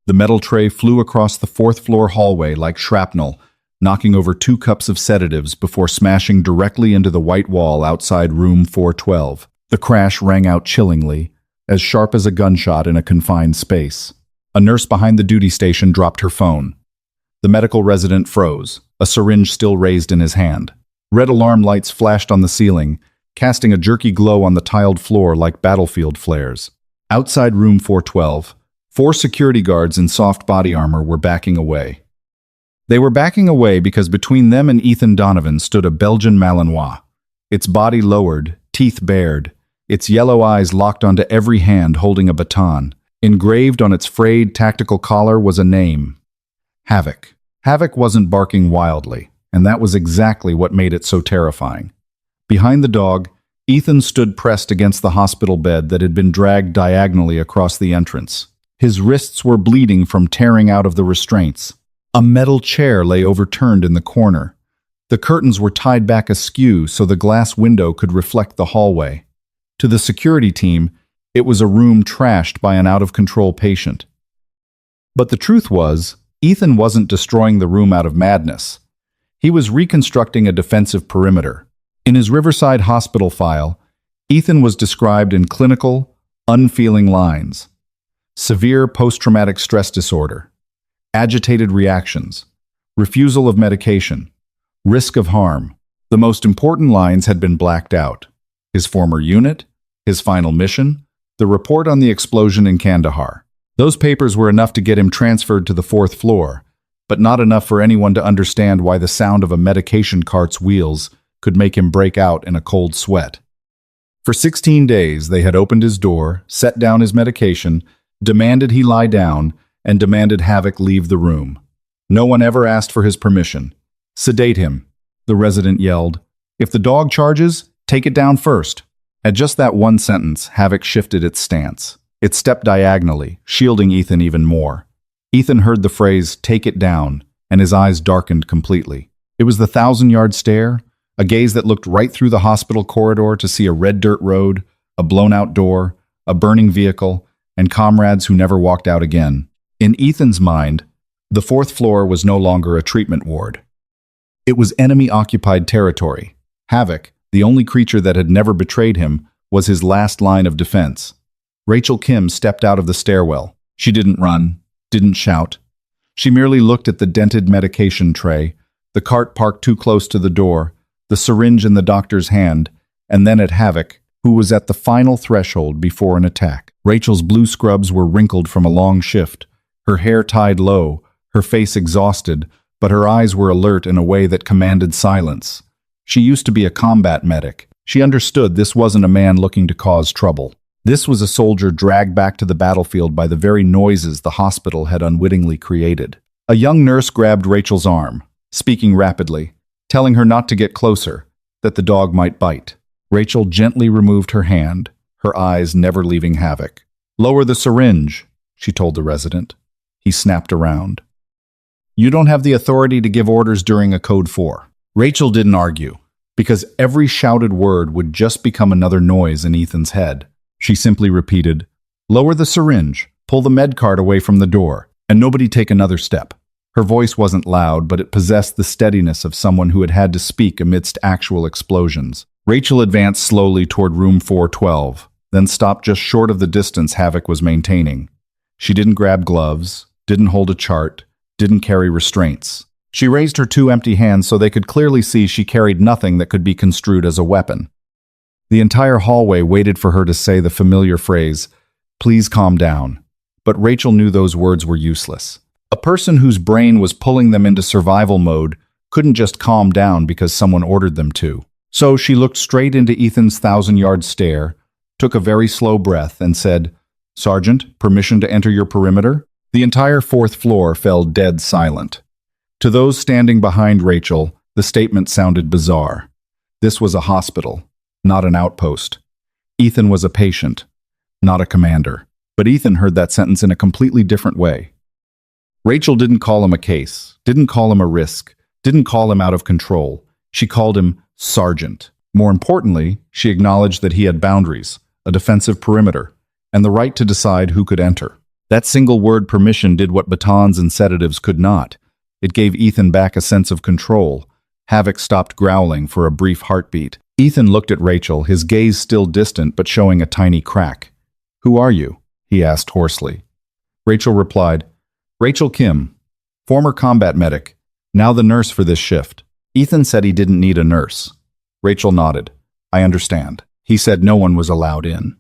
The metal tray flew across the fourth-floor hallway like shrapnel, knocking over 2 cups of sedatives before smashing directly into the white wall outside room 412. The crash rang out chillingly, as sharp as a gunshot in a confined space. A nurse behind the duty station dropped her phone. The medical resident froze, a syringe still raised in his hand. Red alarm lights flashed on the ceiling, casting a jerky glow on the tiled floor like battlefield flares. Outside room 412, 4 security guards in soft body armor were backing away. They were backing away because between them and Ethan Donovan stood a Belgian Malinois, its body lowered, teeth bared, its yellow eyes locked onto every hand holding a baton. Engraved on its frayed tactical collar was a name: Havoc. Havoc wasn't barking wildly, and that was exactly what made it so terrifying. Behind the dog, Ethan stood pressed against the hospital bed that had been dragged diagonally across the entrance. His wrists were bleeding from tearing out of the restraints. A metal chair lay overturned in the corner. The curtains were tied back askew so the glass window could reflect the hallway. To the security team, it was a room trashed by an out-of-control patient. But the truth was, Ethan wasn't destroying the room out of madness. He was reconstructing a defensive perimeter. In his Riverside Hospital file, Ethan was described in clinical, unfeeling lines: severe post-traumatic stress disorder, agitated reactions, refusal of medication, risk of harm. The most important lines had been blacked out: his former unit, his final mission, the report on the explosion in Kandahar. Those papers were enough to get him transferred to the 4th floor, but not enough for anyone to understand why the sound of a medication cart's wheels could make him break out in a cold sweat. For 16 days, they had opened his door, set down his medication, demanded he lie down, and demanded Havoc leave the room. No one ever asked for his permission. "Sedate him," the resident yelled. "If the dog charges, take it down first." At just that one sentence, Havoc shifted its stance. It stepped diagonally, shielding Ethan even more. Ethan heard the phrase, "take it down," and his eyes darkened completely. It was the 1,000-yard stare, a gaze that looked right through the hospital corridor to see a red dirt road, a blown-out door, a burning vehicle, and comrades who never walked out again. In Ethan's mind, the 4th floor was no longer a treatment ward. It was enemy-occupied territory. Havoc, the only creature that had never betrayed him, was his last line of defense. Rachel Kim stepped out of the stairwell. She didn't run, didn't shout. She merely looked at the dented medication tray, the cart parked too close to the door, the syringe in the doctor's hand, and then at Havoc, who was at the final threshold before an attack. Rachel's blue scrubs were wrinkled from a long shift, her hair tied low, her face exhausted, but her eyes were alert in a way that commanded silence. She used to be a combat medic. She understood this wasn't a man looking to cause trouble. This was a soldier dragged back to the battlefield by the very noises the hospital had unwittingly created. A young nurse grabbed Rachel's arm, speaking rapidly, telling her not to get closer, that the dog might bite. Rachel gently removed her hand, her eyes never leaving Havoc. "Lower the syringe," she told the resident. He snapped around. "You don't have the authority to give orders during a Code 4. Rachel didn't argue, because every shouted word would just become another noise in Ethan's head. She simply repeated, "Lower the syringe, pull the med cart away from the door, and nobody take another step." Her voice wasn't loud, but it possessed the steadiness of someone who had had to speak amidst actual explosions. Rachel advanced slowly toward room 412, then stopped just short of the distance Havoc was maintaining. She didn't grab gloves, didn't hold a chart, didn't carry restraints. She raised her 2 empty hands so they could clearly see she carried nothing that could be construed as a weapon. The entire hallway waited for her to say the familiar phrase, "Please calm down." But Rachel knew those words were useless. A person whose brain was pulling them into survival mode couldn't just calm down because someone ordered them to. So she looked straight into Ethan's 1,000-yard stare, took a very slow breath, and said, "Sergeant, permission to enter your perimeter?" The entire 4th floor fell dead silent. To those standing behind Rachel, the statement sounded bizarre. This was a hospital, not an outpost. Ethan was a patient, not a commander. But Ethan heard that sentence in a completely different way. Rachel didn't call him a case, didn't call him a risk, didn't call him out of control. She called him Sergeant. More importantly, she acknowledged that he had boundaries, a defensive perimeter, and the right to decide who could enter. That single word permission did what batons and sedatives could not. It gave Ethan back a sense of control. Havoc stopped growling for a brief heartbeat. Ethan looked at Rachel, his gaze still distant but showing a tiny crack. "Who are you?" he asked hoarsely. Rachel replied, "Rachel Kim, former combat medic, now the nurse for this shift." Ethan said he didn't need a nurse. Rachel nodded. "I understand." He said no one was allowed in.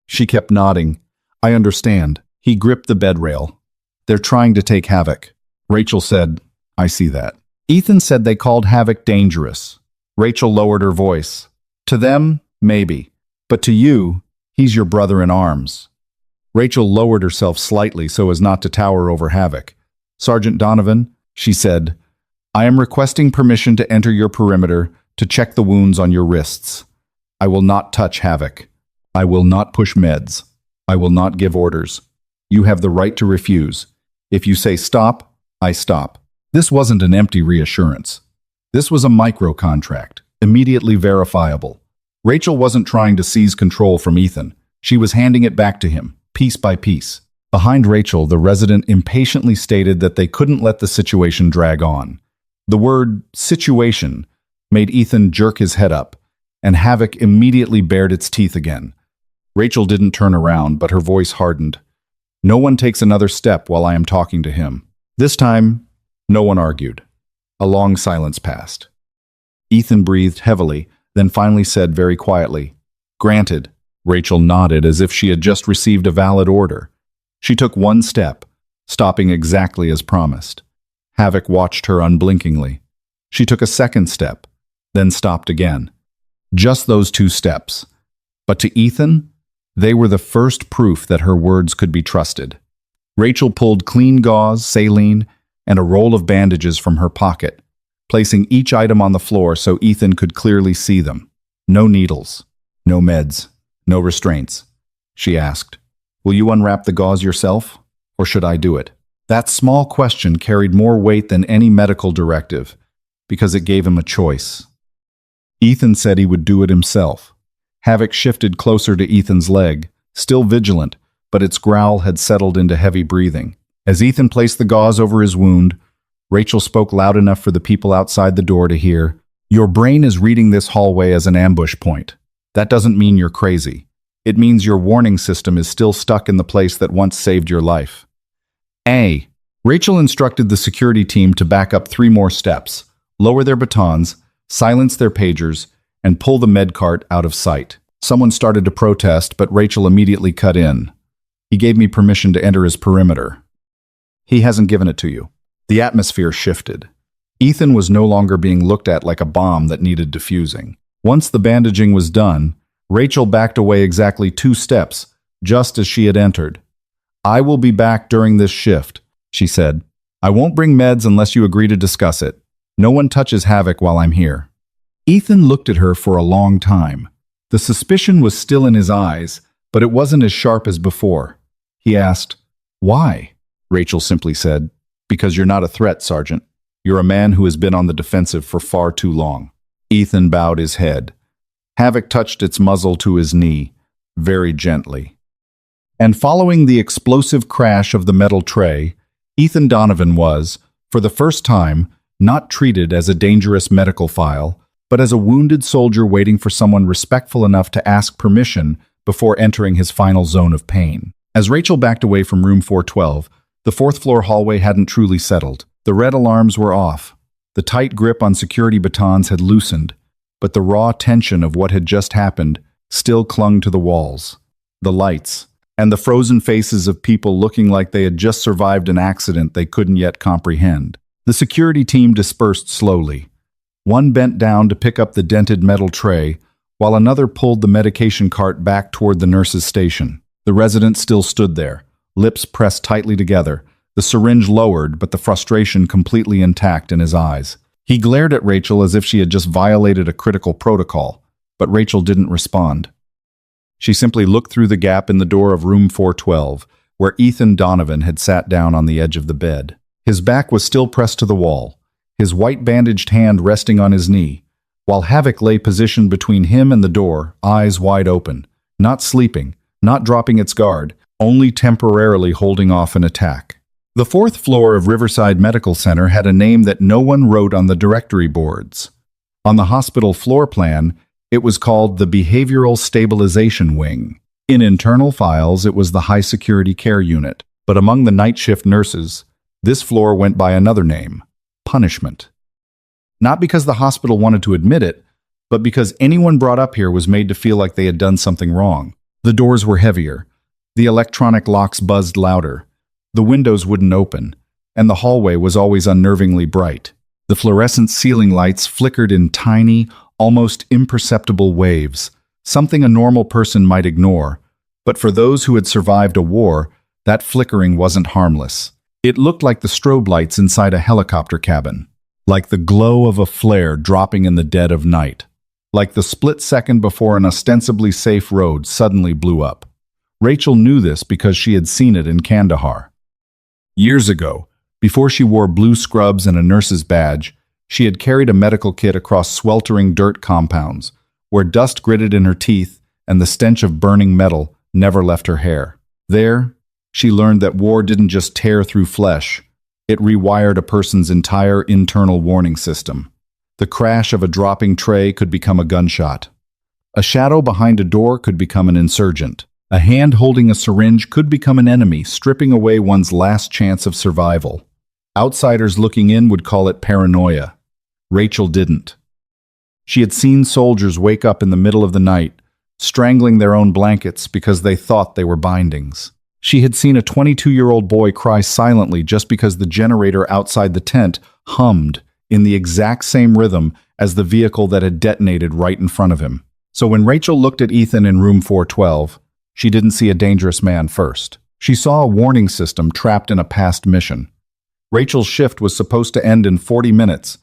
She kept nodding. "I understand." He gripped the bed rail. "They're trying to take Havoc." Rachel said, "I see that." Ethan said they called Havoc dangerous. Rachel lowered her voice. "To them, maybe. But to you, he's your brother in arms." Rachel lowered herself slightly so as not to tower over Havoc. "Sergeant Donovan," she said, "I am requesting permission to enter your perimeter to check the wounds on your wrists. I will not touch Havoc. I will not push meds. I will not give orders. You have the right to refuse. If you say stop, I stop." This wasn't an empty reassurance. This was a micro-contract, immediately verifiable. Rachel wasn't trying to seize control from Ethan. She was handing it back to him, piece by piece. Behind Rachel, the resident impatiently stated that they couldn't let the situation drag on. The word situation made Ethan jerk his head up, and Havoc immediately bared its teeth again. Rachel didn't turn around, but her voice hardened. "No one takes another step while I am talking to him." This time, no one argued. A long silence passed. Ethan breathed heavily, then finally said very quietly, "Granted." Rachel nodded as if she had just received a valid order. She took one step, stopping exactly as promised. Havoc watched her unblinkingly. She took a second step, then stopped again. Just those two steps. But to Ethan, they were the first proof that her words could be trusted. Rachel pulled clean gauze, saline, and a roll of bandages from her pocket, placing each item on the floor so Ethan could clearly see them. "No needles, no meds, no restraints," she asked. "Will you unwrap the gauze yourself, or should I do it?" That small question carried more weight than any medical directive, because it gave him a choice. Ethan said he would do it himself. Havoc shifted closer to Ethan's leg, still vigilant, but its growl had settled into heavy breathing. As Ethan placed the gauze over his wound, Rachel spoke loud enough for the people outside the door to hear, "Your brain is reading this hallway as an ambush point. That doesn't mean you're crazy. It means your warning system is still stuck in the place that once saved your life." Rachel instructed the security team to back up 3 more steps, lower their batons, silence their pagers, and pull the med cart out of sight. Someone started to protest, but Rachel immediately cut in. "He gave me permission to enter his perimeter." "He hasn't given it to you." The atmosphere shifted. Ethan was no longer being looked at like a bomb that needed defusing. Once the bandaging was done, Rachel backed away exactly 2 steps, just as she had entered. "I will be back during this shift," she said. "I won't bring meds unless you agree to discuss it. No one touches Havoc while I'm here." Ethan looked at her for a long time. The suspicion was still in his eyes, but it wasn't as sharp as before. He asked, "Why?" Rachel simply said, "Because you're not a threat, Sergeant. You're a man who has been on the defensive for far too long." Ethan bowed his head. Havoc touched its muzzle to his knee, very gently. And following the explosive crash of the metal tray, Ethan Donovan was, for the first time, not treated as a dangerous medical file, but as a wounded soldier waiting for someone respectful enough to ask permission before entering his final zone of pain. As Rachel backed away from room 412, the 4th-floor hallway hadn't truly settled. The red alarms were off. The tight grip on security batons had loosened, but the raw tension of what had just happened still clung to the walls. The lights, and the frozen faces of people looking like they had just survived an accident they couldn't yet comprehend. The security team dispersed slowly. One bent down to pick up the dented metal tray, while another pulled the medication cart back toward the nurse's station. The resident still stood there, lips pressed tightly together, the syringe lowered but the frustration completely intact in his eyes. He glared at Rachel as if she had just violated a critical protocol, but Rachel didn't respond. She simply looked through the gap in the door of room 412, where Ethan Donovan had sat down on the edge of the bed. His back was still pressed to the wall, his white bandaged hand resting on his knee, while Havoc lay positioned between him and the door, eyes wide open, not sleeping, not dropping its guard, only temporarily holding off an attack. The fourth floor of Riverside Medical Center had a name that no one wrote on the directory boards. On the hospital floor plan, it was called the Behavioral Stabilization Wing. In internal files, it was the High Security Care Unit. But among the night shift nurses, this floor went by another name, punishment. Not because the hospital wanted to admit it, but because anyone brought up here was made to feel like they had done something wrong. The doors were heavier. The electronic locks buzzed louder. The windows wouldn't open, and the hallway was always unnervingly bright. The fluorescent ceiling lights flickered in tiny, almost imperceptible waves, something a normal person might ignore. But for those who had survived a war, that flickering wasn't harmless. It looked like the strobe lights inside a helicopter cabin, like the glow of a flare dropping in the dead of night, like the split second before an ostensibly safe road suddenly blew up. Rachel knew this because she had seen it in Kandahar. Years ago, before she wore blue scrubs and a nurse's badge, she had carried a medical kit across sweltering dirt compounds, where dust gritted in her teeth and the stench of burning metal never left her hair. There, she learned that war didn't just tear through flesh, it rewired a person's entire internal warning system. The crash of a dropping tray could become a gunshot. A shadow behind a door could become an insurgent. A hand holding a syringe could become an enemy, stripping away one's last chance of survival. Outsiders looking in would call it paranoia. Rachel didn't. She had seen soldiers wake up in the middle of the night, strangling their own blankets because they thought they were bindings. She had seen a 22-year-old boy cry silently just because the generator outside the tent hummed in the exact same rhythm as the vehicle that had detonated right in front of him. So when Rachel looked at Ethan in room 412, she didn't see a dangerous man first. She saw a warning system trapped in a past mission. Rachel's shift was supposed to end in 40 minutes,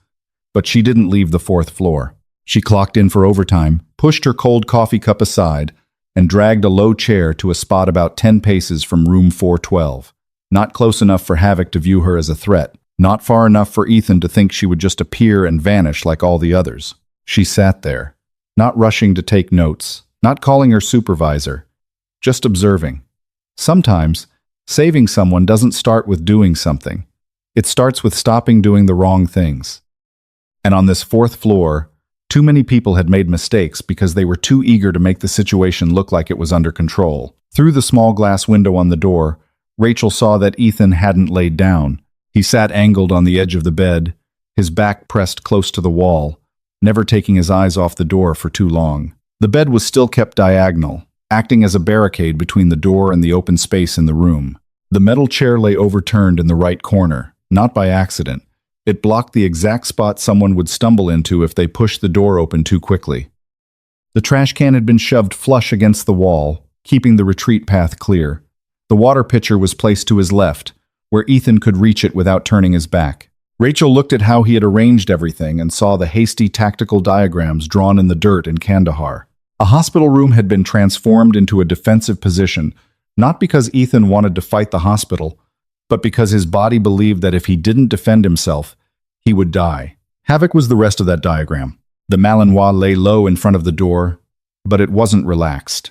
but she didn't leave the fourth floor. She clocked in for overtime, pushed her cold coffee cup aside, and dragged a low chair to a spot about 10 paces from room 412. Not close enough for Havoc to view her as a threat, not far enough for Ethan to think she would just appear and vanish like all the others. She sat there, not rushing to take notes, not calling her supervisor, just observing. Sometimes, saving someone doesn't start with doing something. It starts with stopping doing the wrong things. And on this fourth floor, too many people had made mistakes because they were too eager to make the situation look like it was under control. Through the small glass window on the door, Rachel saw that Ethan hadn't laid down. He sat angled on the edge of the bed, his back pressed close to the wall, never taking his eyes off the door for too long. The bed was still kept diagonal, acting as a barricade between the door and the open space in the room. The metal chair lay overturned in the right corner, not by accident. It blocked the exact spot someone would stumble into if they pushed the door open too quickly. The trash can had been shoved flush against the wall, keeping the retreat path clear. The water pitcher was placed to his left, where Ethan could reach it without turning his back. Rachel looked at how he had arranged everything and saw the hasty tactical diagrams drawn in the dirt in Kandahar. A hospital room had been transformed into a defensive position, not because Ethan wanted to fight the hospital, but because his body believed that if he didn't defend himself, he would die. Havoc was the rest of that diagram. The Malinois lay low in front of the door, but it wasn't relaxed.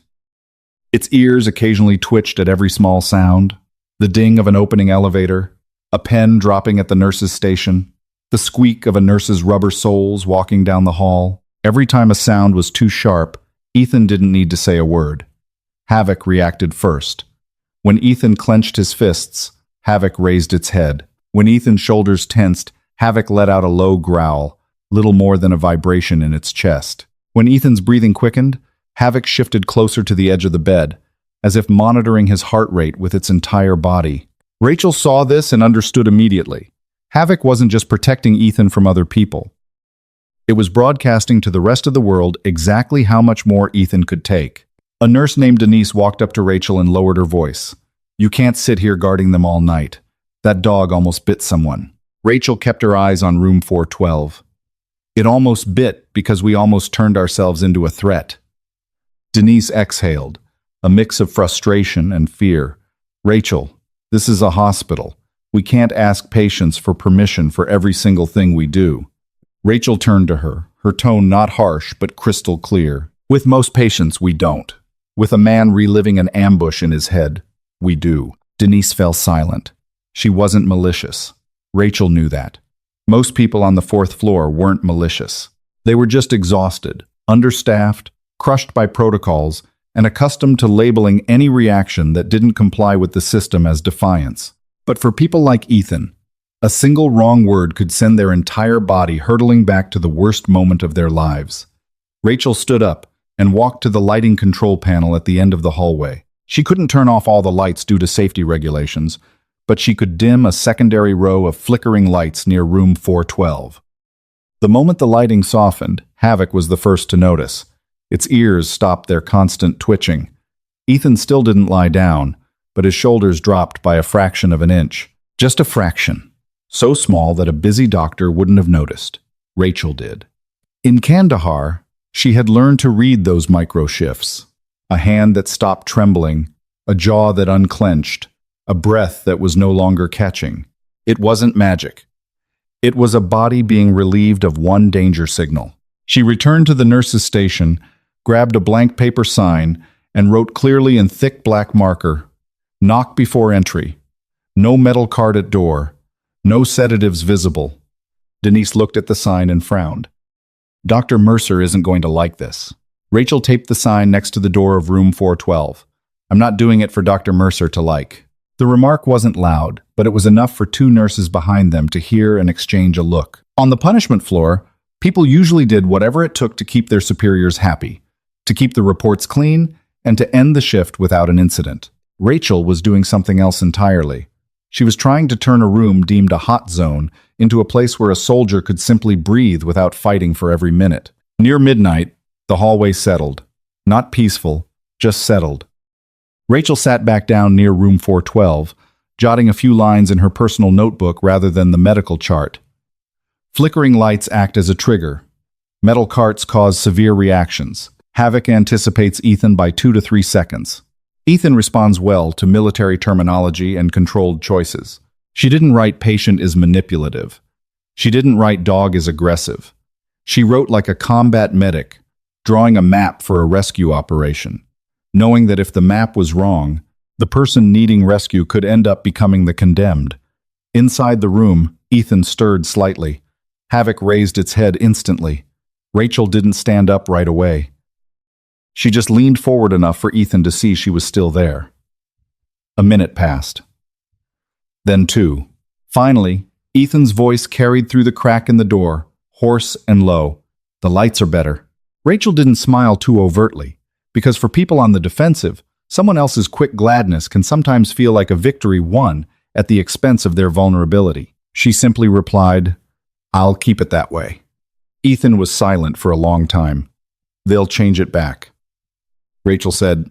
Its ears occasionally twitched at every small sound, the ding of an opening elevator, a pen dropping at the nurse's station, the squeak of a nurse's rubber soles walking down the hall. Every time a sound was too sharp, Ethan didn't need to say a word. Havoc reacted first. When Ethan clenched his fists, Havoc raised its head. When Ethan's shoulders tensed, Havoc let out a low growl, little more than a vibration in its chest. When Ethan's breathing quickened, Havoc shifted closer to the edge of the bed, as if monitoring his heart rate with its entire body. Rachel saw this and understood immediately. Havoc wasn't just protecting Ethan from other people. It was broadcasting to the rest of the world exactly how much more Ethan could take. A nurse named Denise walked up to Rachel and lowered her voice. "You can't sit here guarding them all night. That dog almost bit someone." Rachel kept her eyes on room 412. "It almost bit because we almost turned ourselves into a threat." Denise exhaled, a mix of frustration and fear. "Rachel, this is a hospital. We can't ask patients for permission for every single thing we do." Rachel turned to her, her tone not harsh but crystal clear. "With most patients, we don't. With a man reliving an ambush in his head, We do. Denise fell silent. She wasn't malicious. Rachel knew that. Most people on the fourth floor weren't malicious. They were just exhausted, understaffed, crushed by protocols, and accustomed to labeling any reaction that didn't comply with the system as defiance. But for people like Ethan, a single wrong word could send their entire body hurtling back to the worst moment of their lives. Rachel stood up and walked to the lighting control panel at the end of the hallway. She couldn't turn off all the lights due to safety regulations, but she could dim a secondary row of flickering lights near room 412. The moment the lighting softened, Havoc was the first to notice. Its ears stopped their constant twitching. Ethan still didn't lie down, but his shoulders dropped by a fraction of an inch. Just a fraction. So small that a busy doctor wouldn't have noticed. Rachel did. In Kandahar, she had learned to read those micro shifts. A hand that stopped trembling, a jaw that unclenched, a breath that was no longer catching. It wasn't magic. It was a body being relieved of one danger signal. She returned to the nurse's station, grabbed a blank paper sign, and wrote clearly in thick black marker, "Knock before entry. No metal card at door. No sedatives visible." Denise looked at the sign and frowned. Dr. Mercer isn't going to like this. Rachel taped the sign next to the door of room 412. "I'm not doing it for Dr. Mercer to like." The remark wasn't loud, but it was enough for two nurses behind them to hear and exchange a look. On the punishment floor, people usually did whatever it took to keep their superiors happy, to keep the reports clean, and to end the shift without an incident. Rachel was doing something else entirely. She was trying to turn a room deemed a hot zone into a place where a soldier could simply breathe without fighting for every minute. Near midnight, the hallway settled. Not peaceful, just settled. Rachel sat back down near room 412, jotting a few lines in her personal notebook rather than the medical chart. Flickering lights act as a trigger. Metal carts cause severe reactions. Havoc anticipates Ethan by 2 to 3 seconds. Ethan responds well to military terminology and controlled choices. She didn't write patient is manipulative. She didn't write dog is aggressive. She wrote like a combat medic, drawing a map for a rescue operation, knowing that if the map was wrong, the person needing rescue could end up becoming the condemned. Inside the room, Ethan stirred slightly. Havoc raised its head instantly. Rachel didn't stand up right away. She just leaned forward enough for Ethan to see she was still there. A minute passed. Then 2. Finally, Ethan's voice carried through the crack in the door, hoarse and low. "The lights are better." Rachel didn't smile too overtly, because for people on the defensive, someone else's quick gladness can sometimes feel like a victory won at the expense of their vulnerability. She simply replied, "I'll keep it that way." Ethan was silent for a long time. "They'll change it back." Rachel said,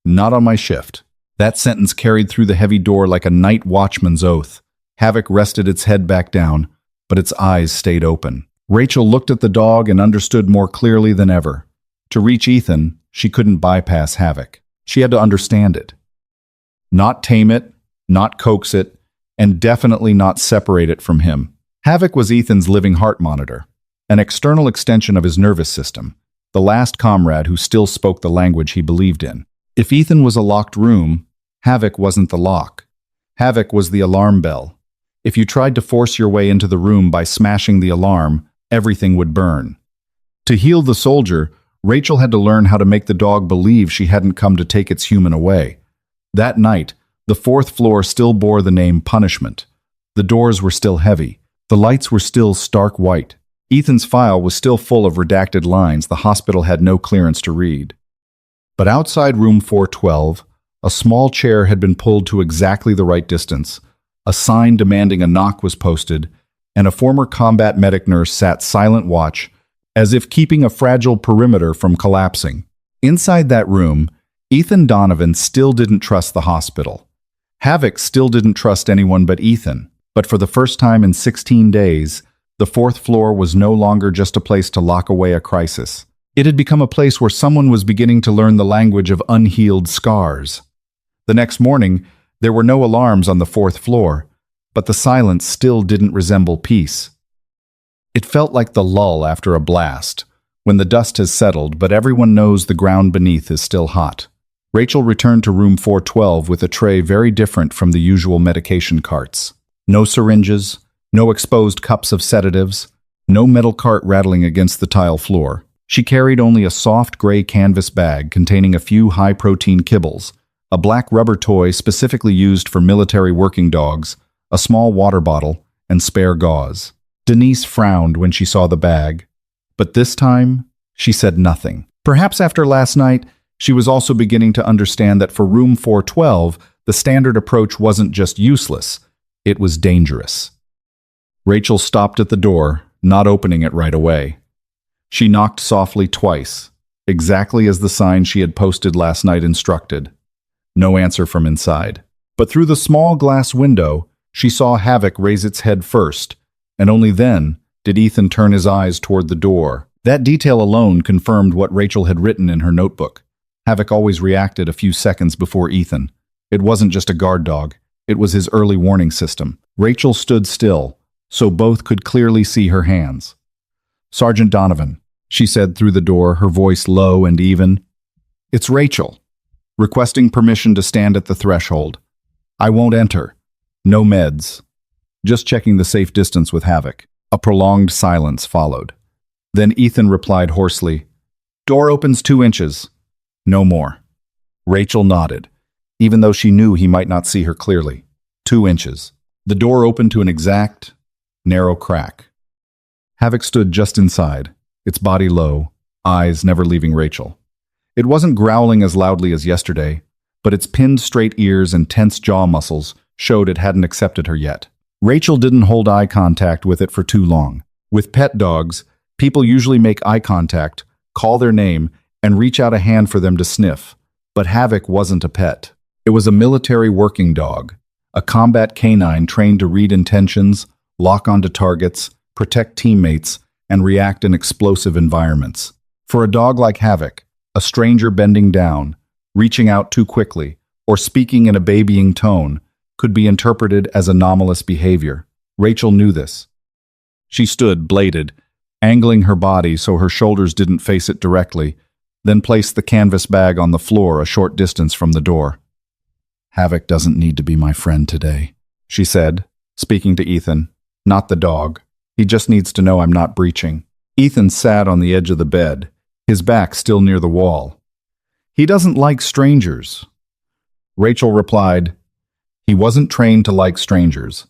"Not on my shift." That sentence carried through the heavy door like a night watchman's oath. Havoc rested its head back down, but its eyes stayed open. Rachel looked at the dog and understood more clearly than ever. To reach Ethan, she couldn't bypass Havoc. She had to understand it. Not tame it, not coax it, and definitely not separate it from him. Havoc was Ethan's living heart monitor, an external extension of his nervous system, the last comrade who still spoke the language he believed in. If Ethan was a locked room, Havoc wasn't the lock. Havoc was the alarm bell. If you tried to force your way into the room by smashing the alarm, everything would burn. To heal the soldier, Rachel had to learn how to make the dog believe she hadn't come to take its human away. That night, the fourth floor still bore the name Punishment. The doors were still heavy. The lights were still stark white. Ethan's file was still full of redacted lines the hospital had no clearance to read. But outside room 412, a small chair had been pulled to exactly the right distance. A sign demanding a knock was posted, and a former combat medic nurse sat silent watch, as if keeping a fragile perimeter from collapsing. Inside that room, Ethan Donovan still didn't trust the hospital. Havoc still didn't trust anyone but Ethan. But for the first time in 16 days, the fourth floor was no longer just a place to lock away a crisis. It had become a place where someone was beginning to learn the language of unhealed scars. The next morning, there were no alarms on the fourth floor, but the silence still didn't resemble peace. It felt like the lull after a blast, when the dust has settled but everyone knows the ground beneath is still hot. Rachel returned to room 412 with a tray very different from the usual medication carts. No syringes, no exposed cups of sedatives, no metal cart rattling against the tile floor. She carried only a soft gray canvas bag containing a few high-protein kibbles, a black rubber toy specifically used for military working dogs, a small water bottle, and spare gauze. Denise frowned when she saw the bag, but this time she said nothing. Perhaps after last night, she was also beginning to understand that for room 412, the standard approach wasn't just useless, it was dangerous. Rachel stopped at the door, not opening it right away. She knocked softly twice, exactly as the sign she had posted last night instructed. No answer from inside. But through the small glass window, she saw Havoc raise its head first, and only then did Ethan turn his eyes toward the door. That detail alone confirmed what Rachel had written in her notebook. Havoc always reacted a few seconds before Ethan. It wasn't just a guard dog, it was his early warning system. Rachel stood still, so both could clearly see her hands. "Sergeant Donovan," she said through the door, her voice low and even. "It's Rachel. Requesting permission to stand at the threshold. I won't enter. No meds. Just checking the safe distance with Havoc." A prolonged silence followed. Then Ethan replied hoarsely, "Door opens 2 inches. No more." Rachel nodded, even though she knew he might not see her clearly. 2 inches. The door opened to an exact, narrow crack. Havoc stood just inside, its body low, eyes never leaving Rachel. It wasn't growling as loudly as yesterday, but its pinned straight ears and tense jaw muscles showed it hadn't accepted her yet. Rachel didn't hold eye contact with it for too long. With pet dogs, people usually make eye contact, call their name, and reach out a hand for them to sniff. But Havoc wasn't a pet. It was a military working dog, a combat canine trained to read intentions, lock onto targets, protect teammates, and react in explosive environments. For a dog like Havoc, a stranger bending down, reaching out too quickly, or speaking in a babying tone could be interpreted as anomalous behavior. Rachel knew this. She stood, bladed, angling her body so her shoulders didn't face it directly, then placed the canvas bag on the floor a short distance from the door. "Havoc doesn't need to be my friend today," she said, speaking to Ethan, "not the dog. He just needs to know I'm not breaching." Ethan sat on the edge of the bed, his back still near the wall. "He doesn't like strangers." Rachel replied, "He wasn't trained to like strangers.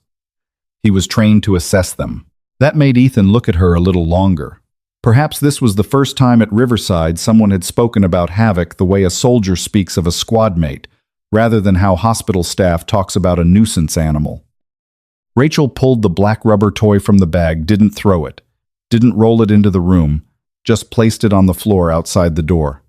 He was trained to assess them." That made Ethan look at her a little longer. Perhaps this was the first time at Riverside someone had spoken about Havoc the way a soldier speaks of a squad mate, rather than how hospital staff talks about a nuisance animal. Rachel pulled the black rubber toy from the bag, didn't throw it, didn't roll it into the room, just placed it on the floor outside the door.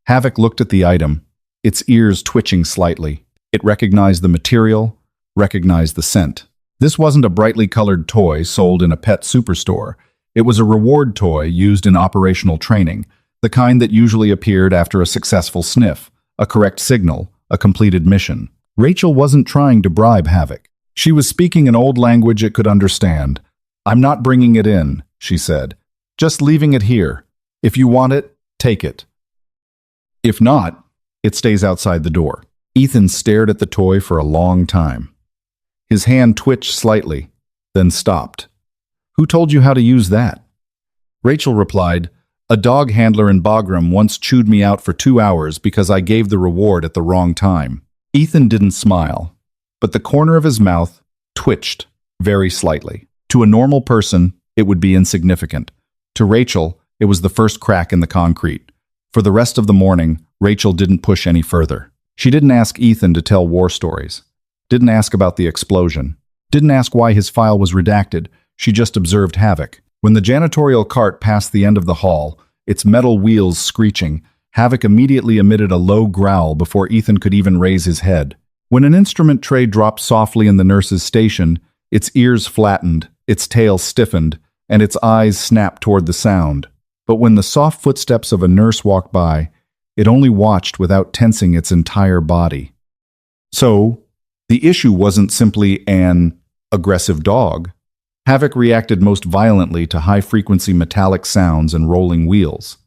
Havoc looked at the item, its ears twitching slightly. It recognized the material, recognized the scent. This wasn't a brightly colored toy sold in a pet superstore. It was a reward toy used in operational training, the kind that usually appeared after a successful sniff, a correct signal, a completed mission. Rachel wasn't trying to bribe Havoc. She was speaking an old language it could understand. "I'm not bringing it in," she said. "Just leaving it here. If you want it, take it. If not, it stays outside the door." Ethan stared at the toy for a long time. His hand twitched slightly, then stopped. "Who told you how to use that?" Rachel replied, "A dog handler in Bagram once chewed me out for 2 hours because I gave the reward at the wrong time." Ethan didn't smile, but the corner of his mouth twitched very slightly. To a normal person, it would be insignificant. To Rachel, it was the first crack in the concrete. For the rest of the morning, Rachel didn't push any further. She didn't ask Ethan to tell war stories, didn't ask about the explosion, didn't ask why his file was redacted. She just observed Havoc. When the janitorial cart passed the end of the hall, its metal wheels screeching, Havoc immediately emitted a low growl before Ethan could even raise his head. When an instrument tray dropped softly in the nurse's station, its ears flattened, its tail stiffened, and its eyes snapped toward the sound. But when the soft footsteps of a nurse walked by, it only watched without tensing its entire body. So, the issue wasn't simply an aggressive dog. Havoc reacted most violently to high-frequency metallic sounds and rolling wheels.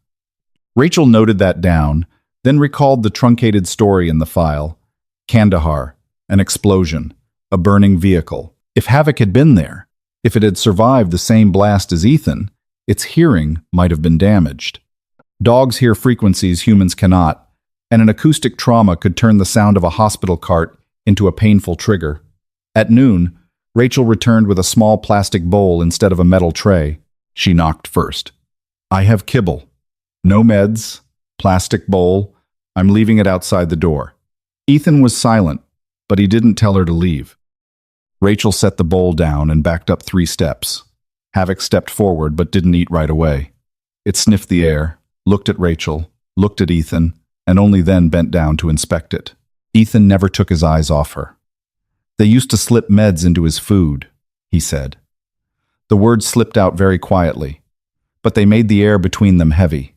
Rachel noted that down, then recalled the truncated story in the file. Kandahar, an explosion, a burning vehicle. If Havoc had been there, if it had survived the same blast as Ethan, its hearing might have been damaged. Dogs hear frequencies humans cannot, and an acoustic trauma could turn the sound of a hospital cart into a painful trigger. At noon, Rachel returned with a small plastic bowl instead of a metal tray. She knocked first. "I have kibble. No meds. Plastic bowl. I'm leaving it outside the door." Ethan was silent, but he didn't tell her to leave. Rachel set the bowl down and backed up 3 steps. Havoc stepped forward but didn't eat right away. It sniffed the air, looked at Rachel, looked at Ethan, and only then bent down to inspect it. Ethan never took his eyes off her. "They used to slip meds into his food," he said. The words slipped out very quietly, but they made the air between them heavy.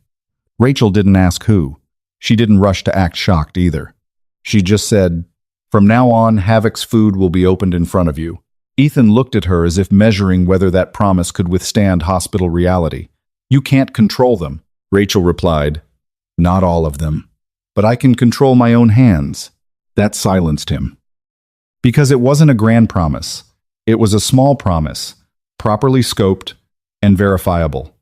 Rachel didn't ask who. She didn't rush to act shocked either. She just said, "From now on, Havoc's food will be opened in front of you." Ethan looked at her as if measuring whether that promise could withstand hospital reality. "You can't control them," Rachel replied. "Not all of them. But I can control my own hands." That silenced him. Because it wasn't a grand promise. It was a small promise, properly scoped and verifiable.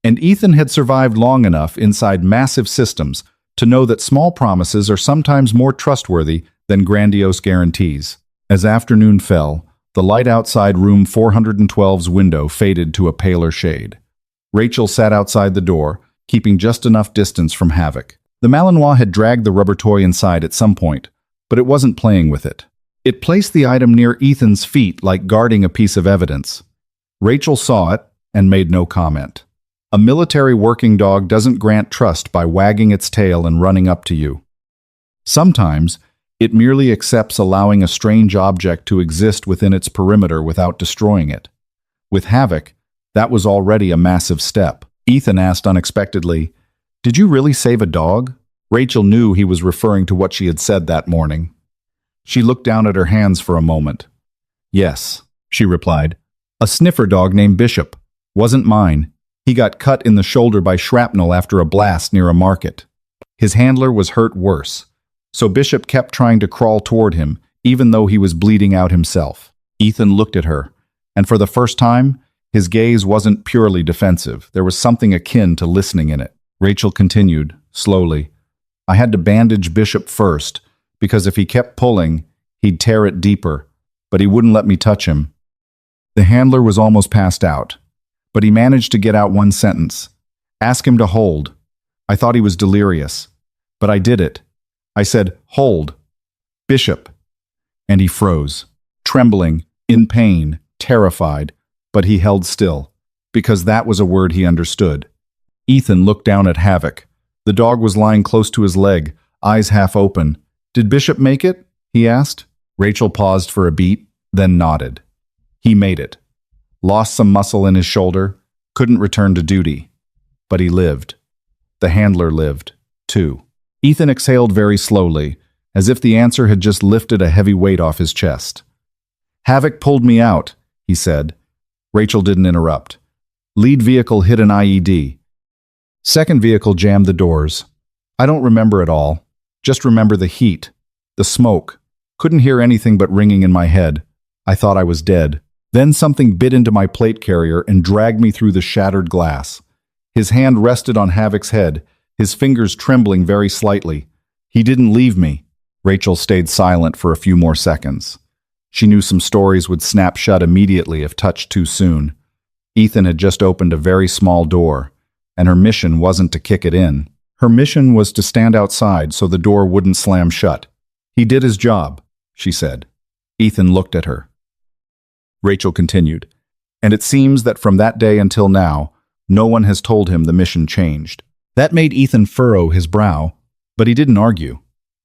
And Ethan had survived long enough inside massive systems to know that small promises are sometimes more trustworthy than grandiose guarantees. As afternoon fell, the light outside room 412's window faded to a paler shade. Rachel sat outside the door, keeping just enough distance from Havoc. The Malinois had dragged the rubber toy inside at some point, but it wasn't playing with it. It placed the item near Ethan's feet like guarding a piece of evidence. Rachel saw it and made no comment. A military working dog doesn't grant trust by wagging its tail and running up to you. Sometimes, it merely accepts allowing a strange object to exist within its perimeter without destroying it. With Havoc, that was already a massive step. Ethan asked unexpectedly, "Did you really save a dog?" Rachel knew he was referring to what she had said that morning. She looked down at her hands for a moment. "Yes," she replied. "A sniffer dog named Bishop. Wasn't mine. He got cut in the shoulder by shrapnel after a blast near a market. His handler was hurt worse, so Bishop kept trying to crawl toward him, even though he was bleeding out himself." Ethan looked at her, and for the first time, his gaze wasn't purely defensive. There was something akin to listening in it. Rachel continued, slowly, "I had to bandage Bishop first, because if he kept pulling, he'd tear it deeper, but he wouldn't let me touch him. The handler was almost passed out, but he managed to get out one sentence. Ask him to hold. I thought he was delirious, but I did it. I said, 'Hold, Bishop.'" And he froze, trembling, in pain, terrified, but he held still, because that was a word he understood. Ethan looked down at Havoc. The dog was lying close to his leg, eyes half open. "Did Bishop make it?" he asked. Rachel paused for a beat, then nodded. "He made it. Lost some muscle in his shoulder, couldn't return to duty. But he lived. The handler lived, too." Ethan exhaled very slowly, as if the answer had just lifted a heavy weight off his chest. "Havoc pulled me out," he said. Rachel didn't interrupt. "Lead vehicle hit an IED. Second vehicle jammed the doors. I don't remember it all. Just remember the heat, the smoke. Couldn't hear anything but ringing in my head. I thought I was dead. Then something bit into my plate carrier and dragged me through the shattered glass." His hand rested on Havoc's head, his fingers trembling very slightly. "He didn't leave me." Rachel stayed silent for a few more seconds. She knew some stories would snap shut immediately if touched too soon. Ethan had just opened a very small door, and her mission wasn't to kick it in. Her mission was to stand outside so the door wouldn't slam shut. "He did his job," she said. Ethan looked at her. Rachel continued, "And it seems that from that day until now, no one has told him the mission changed." That made Ethan furrow his brow, but he didn't argue.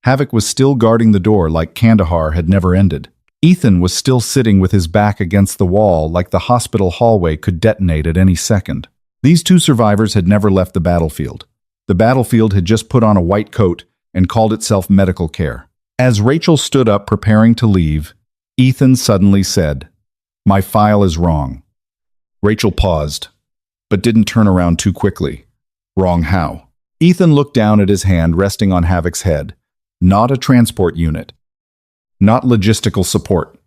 Havoc was still guarding the door like Kandahar had never ended. Ethan was still sitting with his back against the wall like the hospital hallway could detonate at any second. These two survivors had never left the battlefield. The battlefield had just put on a white coat and called itself medical care. As Rachel stood up preparing to leave, Ethan suddenly said, "My file is wrong." Rachel paused, but didn't turn around too quickly. "Wrong how?" Ethan looked down at his hand resting on Havoc's head. Not a transport unit. Not logistical support.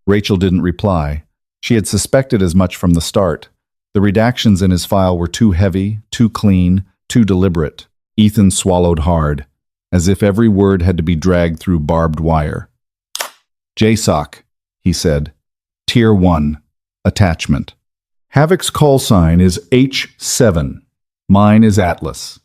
Rachel didn't reply. She had suspected as much from the start. The redactions in his file were too heavy, too clean, too deliberate. Ethan swallowed hard, as if every word had to be dragged through barbed wire. JSOC, he said. Tier 1. Attachment. Havoc's call sign is H7. Mine is Atlas.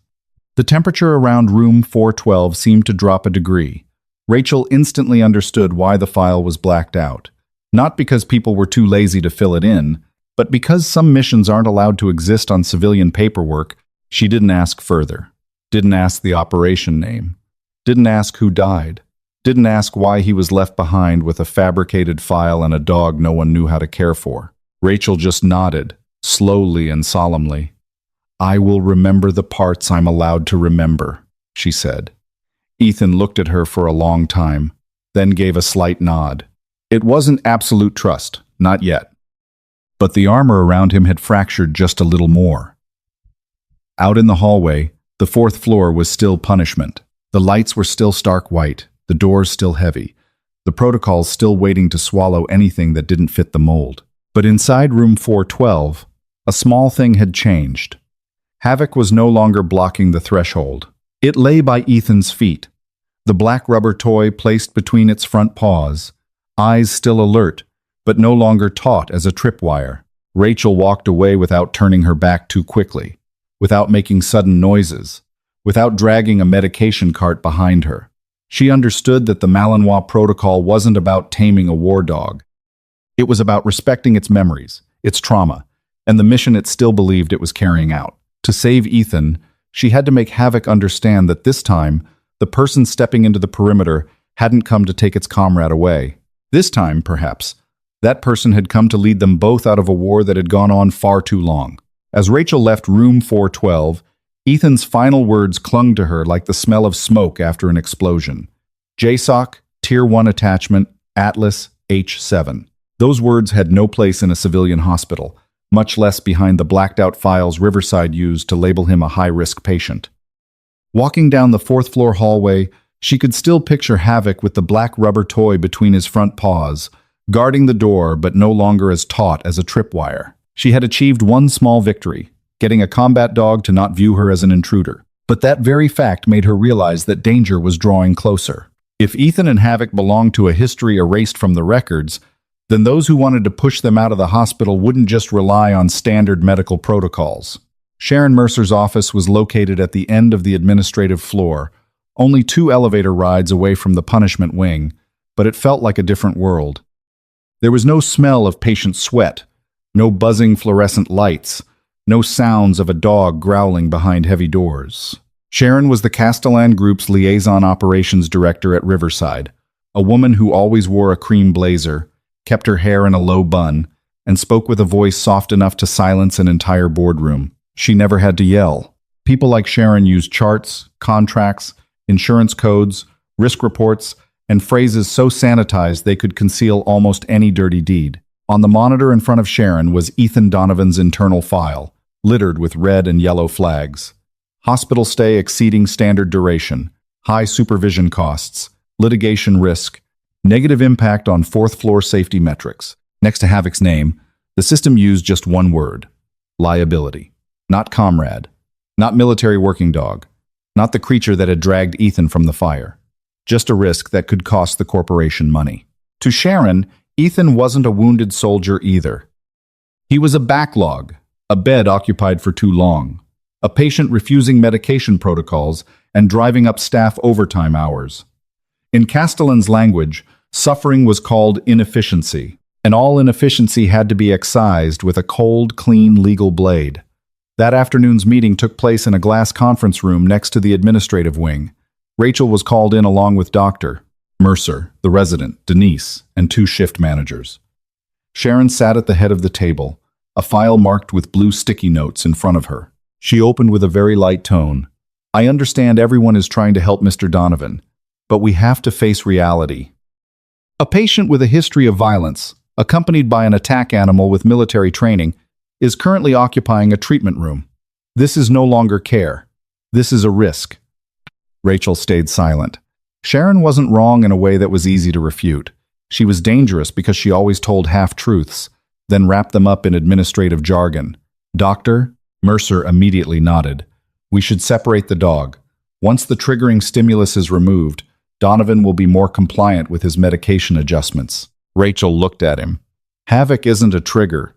The temperature around room 412 seemed to drop a degree. Rachel instantly understood why the file was blacked out. Not because people were too lazy to fill it in, but because some missions aren't allowed to exist on civilian paperwork. She didn't ask further. Didn't ask the operation name. Didn't ask who died. Didn't ask why he was left behind with a fabricated file and a dog no one knew how to care for. Rachel just nodded, slowly and solemnly. I will remember the parts I'm allowed to remember, she said. Ethan looked at her for a long time, then gave a slight nod. It wasn't absolute trust, not yet. But the armor around him had fractured just a little more. Out in the hallway, the fourth floor was still punishment. The lights were still stark white, the doors still heavy, the protocols still waiting to swallow anything that didn't fit the mold. But inside room 412, a small thing had changed. Havoc was no longer blocking the threshold. It lay by Ethan's feet, the black rubber toy placed between its front paws, eyes still alert, but no longer taut as a tripwire. Rachel walked away without turning her back too quickly, without making sudden noises, without dragging a medication cart behind her. She understood that the Malinois protocol wasn't about taming a war dog. It was about respecting its memories, its trauma, and the mission it still believed it was carrying out. To save Ethan, she had to make Havoc understand that this time, the person stepping into the perimeter hadn't come to take its comrade away. This time, perhaps, that person had come to lead them both out of a war that had gone on far too long. As Rachel left room 412, Ethan's final words clung to her like the smell of smoke after an explosion. JSOC, Tier 1 attachment, Atlas, H7. Those words had no place in a civilian hospital, much less behind the blacked-out files Riverside used to label him a high-risk patient. Walking down the fourth-floor hallway, she could still picture Havoc with the black rubber toy between his front paws, guarding the door but no longer as taut as a tripwire. She had achieved one small victory, getting a combat dog to not view her as an intruder. But that very fact made her realize that danger was drawing closer. If Ethan and Havoc belonged to a history erased from the records, then those who wanted to push them out of the hospital wouldn't just rely on standard medical protocols. Sharon Mercer's office was located at the end of the administrative floor, only 2 elevator rides away from the punishment wing, but it felt like a different world. There was no smell of patient sweat, no buzzing fluorescent lights, no sounds of a dog growling behind heavy doors. Sharon was the Castellan Group's liaison operations director at Riverside, a woman who always wore a cream blazer, kept her hair in a low bun, and spoke with a voice soft enough to silence an entire boardroom. She never had to yell. People like Sharon used charts, contracts, insurance codes, risk reports, and phrases so sanitized they could conceal almost any dirty deed. On the monitor in front of Sharon was Ethan Donovan's internal file, littered with red and yellow flags. Hospital stay exceeding standard duration, high supervision costs, litigation risk, negative impact on fourth-floor safety metrics. Next to Havoc's name, the system used just one word: liability. Not comrade, not military working dog, not the creature that had dragged Ethan from the fire. Just a risk that could cost the corporation money. To Sharon, Ethan wasn't a wounded soldier either. He was a backlog, a bed occupied for too long, a patient refusing medication protocols and driving up staff overtime hours. In Castellan's language, suffering was called inefficiency, and all inefficiency had to be excised with a cold, clean legal blade. That afternoon's meeting took place in a glass conference room next to the administrative wing. Rachel was called in along with Dr. Mercer, the resident, Denise, and 2 shift managers. Sharon sat at the head of the table, a file marked with blue sticky notes in front of her. She opened with a very light tone. I understand everyone is trying to help Mr. Donovan, but we have to face reality. A patient with a history of violence, accompanied by an attack animal with military training, is currently occupying a treatment room. This is no longer care. This is a risk. Rachel stayed silent. Sharon wasn't wrong in a way that was easy to refute. She was dangerous because she always told half-truths, then wrapped them up in administrative jargon. Doctor? Mercer immediately nodded. We should separate the dog. Once the triggering stimulus is removed, Donovan will be more compliant with his medication adjustments. Rachel looked at him. Havoc isn't a trigger.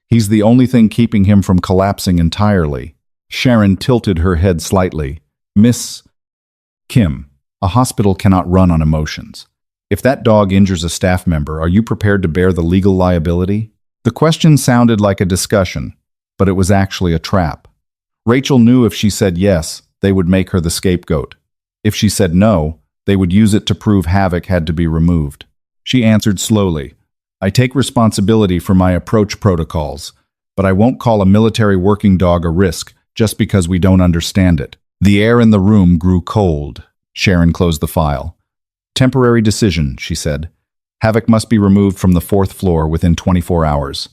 He's the only thing keeping him from collapsing entirely. Sharon tilted her head slightly. Miss Kim, a hospital cannot run on emotions. If that dog injures a staff member, are you prepared to bear the legal liability? The question sounded like a discussion, but it was actually a trap. Rachel knew if she said yes, they would make her the scapegoat. If she said no, they would use it to prove Havoc had to be removed. She answered slowly, I take responsibility for my approach protocols, but I won't call a military working dog a risk just because we don't understand it. The air in the room grew cold. Sharon closed the file. Temporary decision, she said. Havoc must be removed from the 4th floor within 24 hours.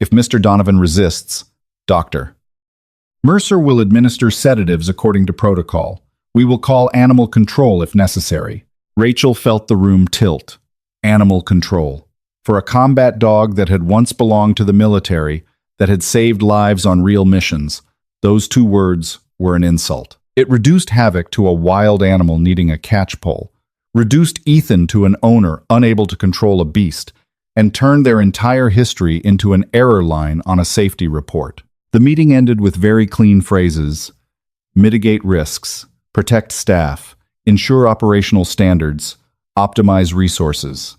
If Mr. Donovan resists, doctor. Mercer will administer sedatives according to protocol. We will call animal control if necessary. Rachel felt the room tilt. Animal control. For a combat dog that had once belonged to the military, that had saved lives on real missions, those 2 words were an insult. It reduced Havoc to a wild animal needing a catchpole, reduced Ethan to an owner unable to control a beast, and turned their entire history into an error line on a safety report. The meeting ended with very clean phrases: mitigate risks, protect staff, ensure operational standards, optimize resources.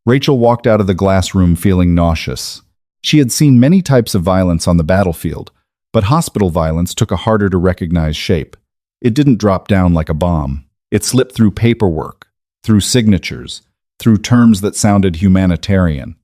Rachel walked out of the glass room feeling nauseous. She had seen many types of violence on the battlefield, but hospital violence took a harder to recognize shape. It didn't drop down like a bomb. It slipped through paperwork, through signatures, through terms that sounded humanitarian.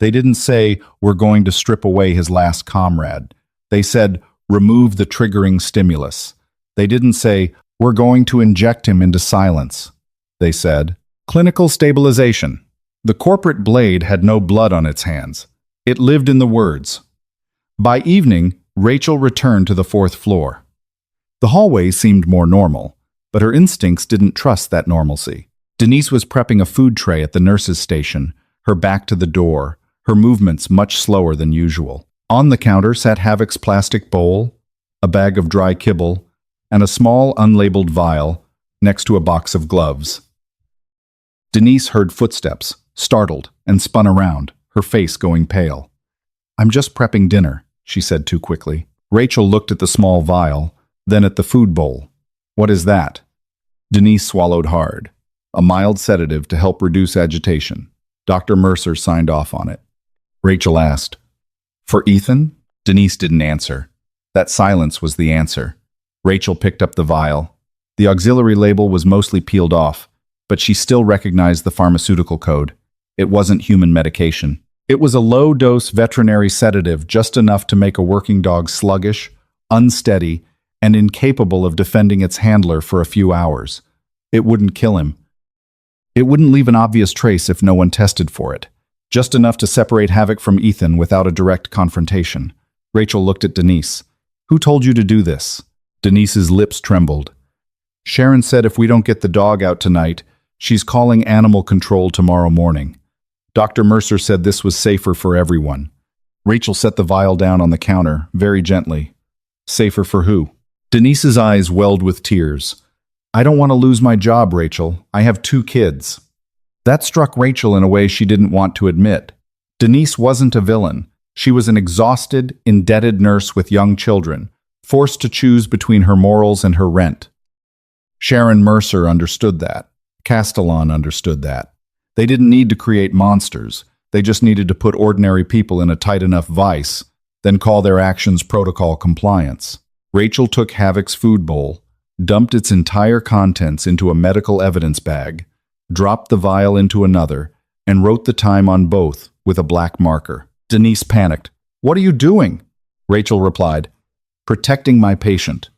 They didn't say, we're going to strip away his last comrade. They said, remove the triggering stimulus. They didn't say, we're going to inject him into silence. They said, clinical stabilization. The corporate blade had no blood on its hands. It lived in the words. By evening, Rachel returned to the 4th floor. The hallway seemed more normal, but her instincts didn't trust that normalcy. Denise was prepping a food tray at the nurse's station, her back to the door, her movements much slower than usual. On the counter sat Havoc's plastic bowl, a bag of dry kibble, and a small unlabeled vial next to a box of gloves. Denise heard footsteps, startled, and spun around, her face going pale. I'm just prepping dinner, she said too quickly. Rachel looked at the small vial, then at the food bowl. What is that? Denise swallowed hard. A mild sedative to help reduce agitation. Dr. Mercer signed off on it. Rachel asked, for Ethan? Denise didn't answer. That silence was the answer. Rachel picked up the vial. The auxiliary label was mostly peeled off, but she still recognized the pharmaceutical code. It wasn't human medication. It was a low-dose veterinary sedative, just enough to make a working dog sluggish, unsteady, and incapable of defending its handler for a few hours. It wouldn't kill him. It wouldn't leave an obvious trace if no one tested for it. Just enough to separate Havoc from Ethan without a direct confrontation. Rachel looked at Denise. Who told you to do this? Denise's lips trembled. Sharon said if we don't get the dog out tonight, she's calling animal control tomorrow morning. Dr. Mercer said this was safer for everyone. Rachel set the vial down on the counter, very gently. Safer for who? Denise's eyes welled with tears. I don't want to lose my job, Rachel. I have 2 kids. That struck Rachel in a way she didn't want to admit. Denise wasn't a villain. She was an exhausted, indebted nurse with young children, forced to choose between her morals and her rent. Sharon Mercer understood that. Castellan understood that. They didn't need to create monsters. They just needed to put ordinary people in a tight enough vice, then call their actions protocol compliance. Rachel took Havoc's food bowl, dumped its entire contents into a medical evidence bag, dropped the vial into another, and wrote the time on both with a black marker. Denise panicked. What are you doing? Rachel replied, protecting my patient,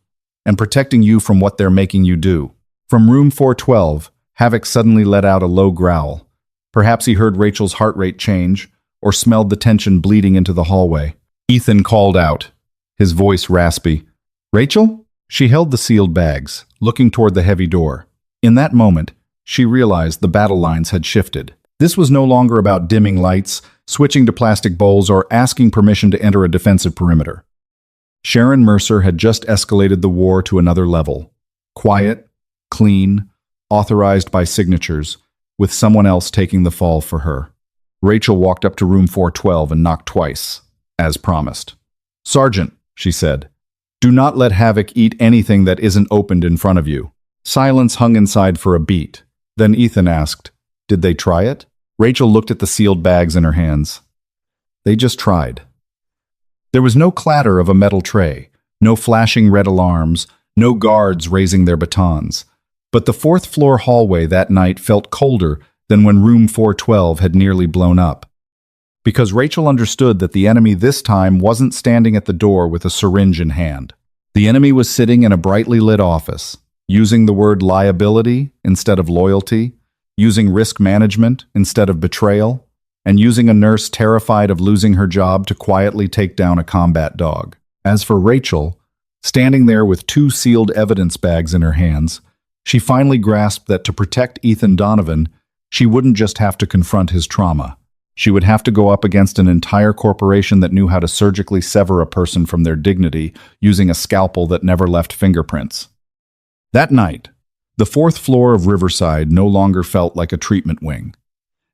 and protecting you from what they're making you do. From room 412, Havoc suddenly let out a low growl. Perhaps he heard Rachel's heart rate change, or smelled the tension bleeding into the hallway. Ethan called out, his voice raspy. Rachel? She held the sealed bags, looking toward the heavy door. In that moment, she realized the battle lines had shifted. This was no longer about dimming lights, switching to plastic bowls, or asking permission to enter a defensive perimeter. Sharon Mercer had just escalated the war to another level. Quiet, clean, authorized by signatures, with someone else taking the fall for her. Rachel walked up to room 412 and knocked twice, as promised. "Sergeant," she said, "do not let Havoc eat anything that isn't opened in front of you." Silence hung inside for a beat. Then Ethan asked, "Did they try it?" Rachel looked at the sealed bags in her hands. They just tried. There was no clatter of a metal tray, no flashing red alarms, no guards raising their batons. But the fourth-floor hallway that night felt colder than when room 412 had nearly blown up. Because Rachel understood that the enemy this time wasn't standing at the door with a syringe in hand. The enemy was sitting in a brightly lit office, using the word liability instead of loyalty, using risk management instead of betrayal, and using a nurse terrified of losing her job to quietly take down a combat dog. As for Rachel, standing there with 2 sealed evidence bags in her hands, she finally grasped that to protect Ethan Donovan, she wouldn't just have to confront his trauma. She would have to go up against an entire corporation that knew how to surgically sever a person from their dignity using a scalpel that never left fingerprints. That night, the 4th floor of Riverside no longer felt like a treatment wing.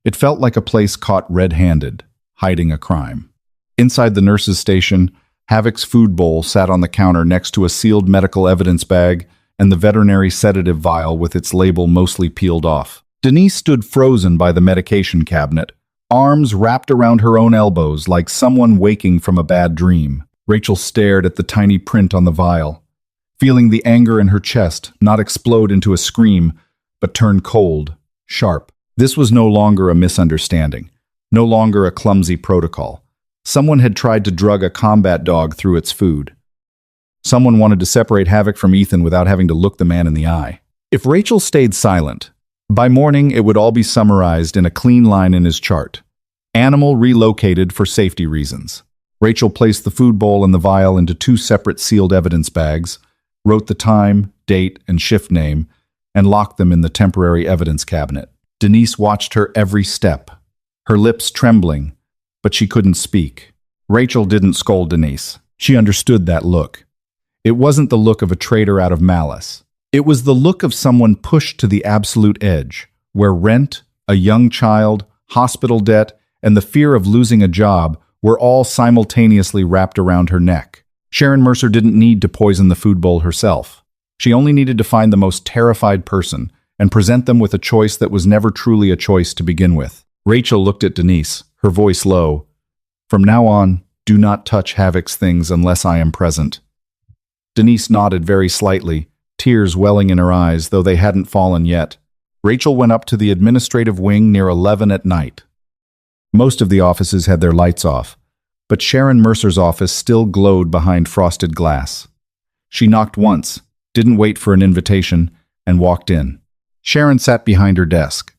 It felt like a place caught red-handed, hiding a crime. Inside the nurse's station, Havoc's food bowl sat on the counter next to a sealed medical evidence bag and the veterinary sedative vial with its label mostly peeled off. Denise stood frozen by the medication cabinet, arms wrapped around her own elbows like someone waking from a bad dream. Rachel stared at the tiny print on the vial, feeling the anger in her chest not explode into a scream, but turn cold, sharp. This was no longer a misunderstanding, no longer a clumsy protocol. Someone had tried to drug a combat dog through its food. Someone wanted to separate Havoc from Ethan without having to look the man in the eye. If Rachel stayed silent, by morning it would all be summarized in a clean line in his chart. Animal relocated for safety reasons. Rachel placed the food bowl and the vial into 2 separate sealed evidence bags, wrote the time, date, and shift name, and locked them in the temporary evidence cabinet. Denise watched her every step, her lips trembling, but she couldn't speak. Rachel didn't scold Denise. She understood that look. It wasn't the look of a traitor out of malice. It was the look of someone pushed to the absolute edge, where rent, a young child, hospital debt, and the fear of losing a job were all simultaneously wrapped around her neck. Sharon Mercer didn't need to poison the food bowl herself. She only needed to find the most terrified person and present them with a choice that was never truly a choice to begin with. Rachel looked at Denise, her voice low. "From now on, do not touch Havoc's things unless I am present." Denise nodded very slightly, tears welling in her eyes, though they hadn't fallen yet. Rachel went up to the administrative wing near 11 at night. Most of the offices had their lights off, but Sharon Mercer's office still glowed behind frosted glass. She knocked once, didn't wait for an invitation, and walked in. Sharon sat behind her desk.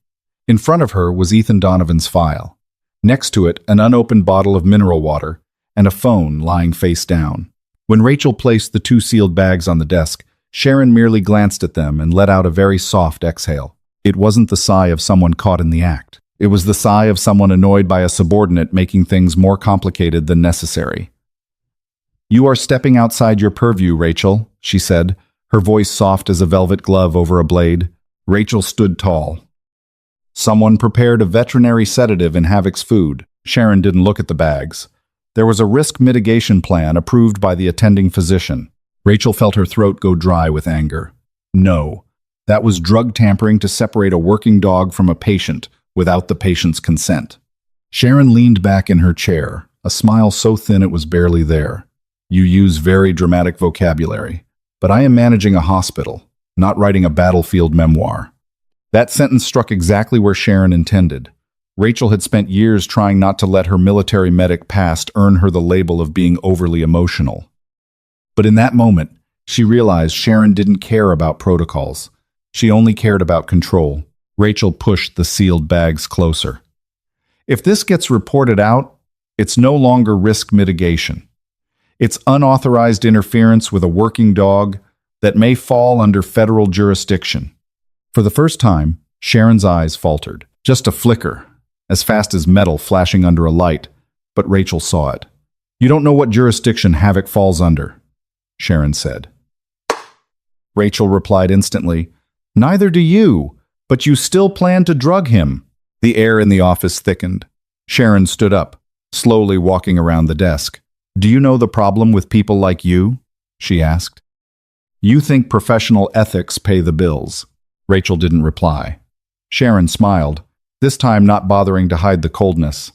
In front of her was Ethan Donovan's file. Next to it, an unopened bottle of mineral water and a phone lying face down. When Rachel placed the 2 sealed bags on the desk, Sharon merely glanced at them and let out a very soft exhale. It wasn't the sigh of someone caught in the act. It was the sigh of someone annoyed by a subordinate making things more complicated than necessary. "You are stepping outside your purview, Rachel," she said, her voice soft as a velvet glove over a blade. Rachel stood tall. "Someone prepared a veterinary sedative in Havoc's food." Sharon didn't look at the bags. There was a risk mitigation plan approved by the attending physician. Rachel felt her throat go dry with anger. No, that was drug tampering to separate a working dog from a patient without the patient's consent. Sharon leaned back in her chair, a smile so thin it was barely there. "You use very dramatic vocabulary, but I am managing a hospital, not writing a battlefield memoir." That sentence struck exactly where Sharon intended. Rachel had spent years trying not to let her military medic past earn her the label of being overly emotional. But in that moment, she realized Sharon didn't care about protocols. She only cared about control. Rachel pushed the sealed bags closer. "If this gets reported out, it's no longer risk mitigation. It's unauthorized interference with a working dog, that may fall under federal jurisdiction. For the first time, Sharon's eyes faltered. Just a flicker, as fast as metal flashing under a light, but Rachel saw it. "You don't know what jurisdiction Havoc falls under," Sharon said. Rachel replied instantly, "Neither do you, but you still plan to drug him." The air in the office thickened. Sharon stood up, slowly walking around the desk. "Do you know the problem with people like you?" she asked. "You think professional ethics pay the bills." Rachel didn't reply. Sharon smiled, this time not bothering to hide the coldness.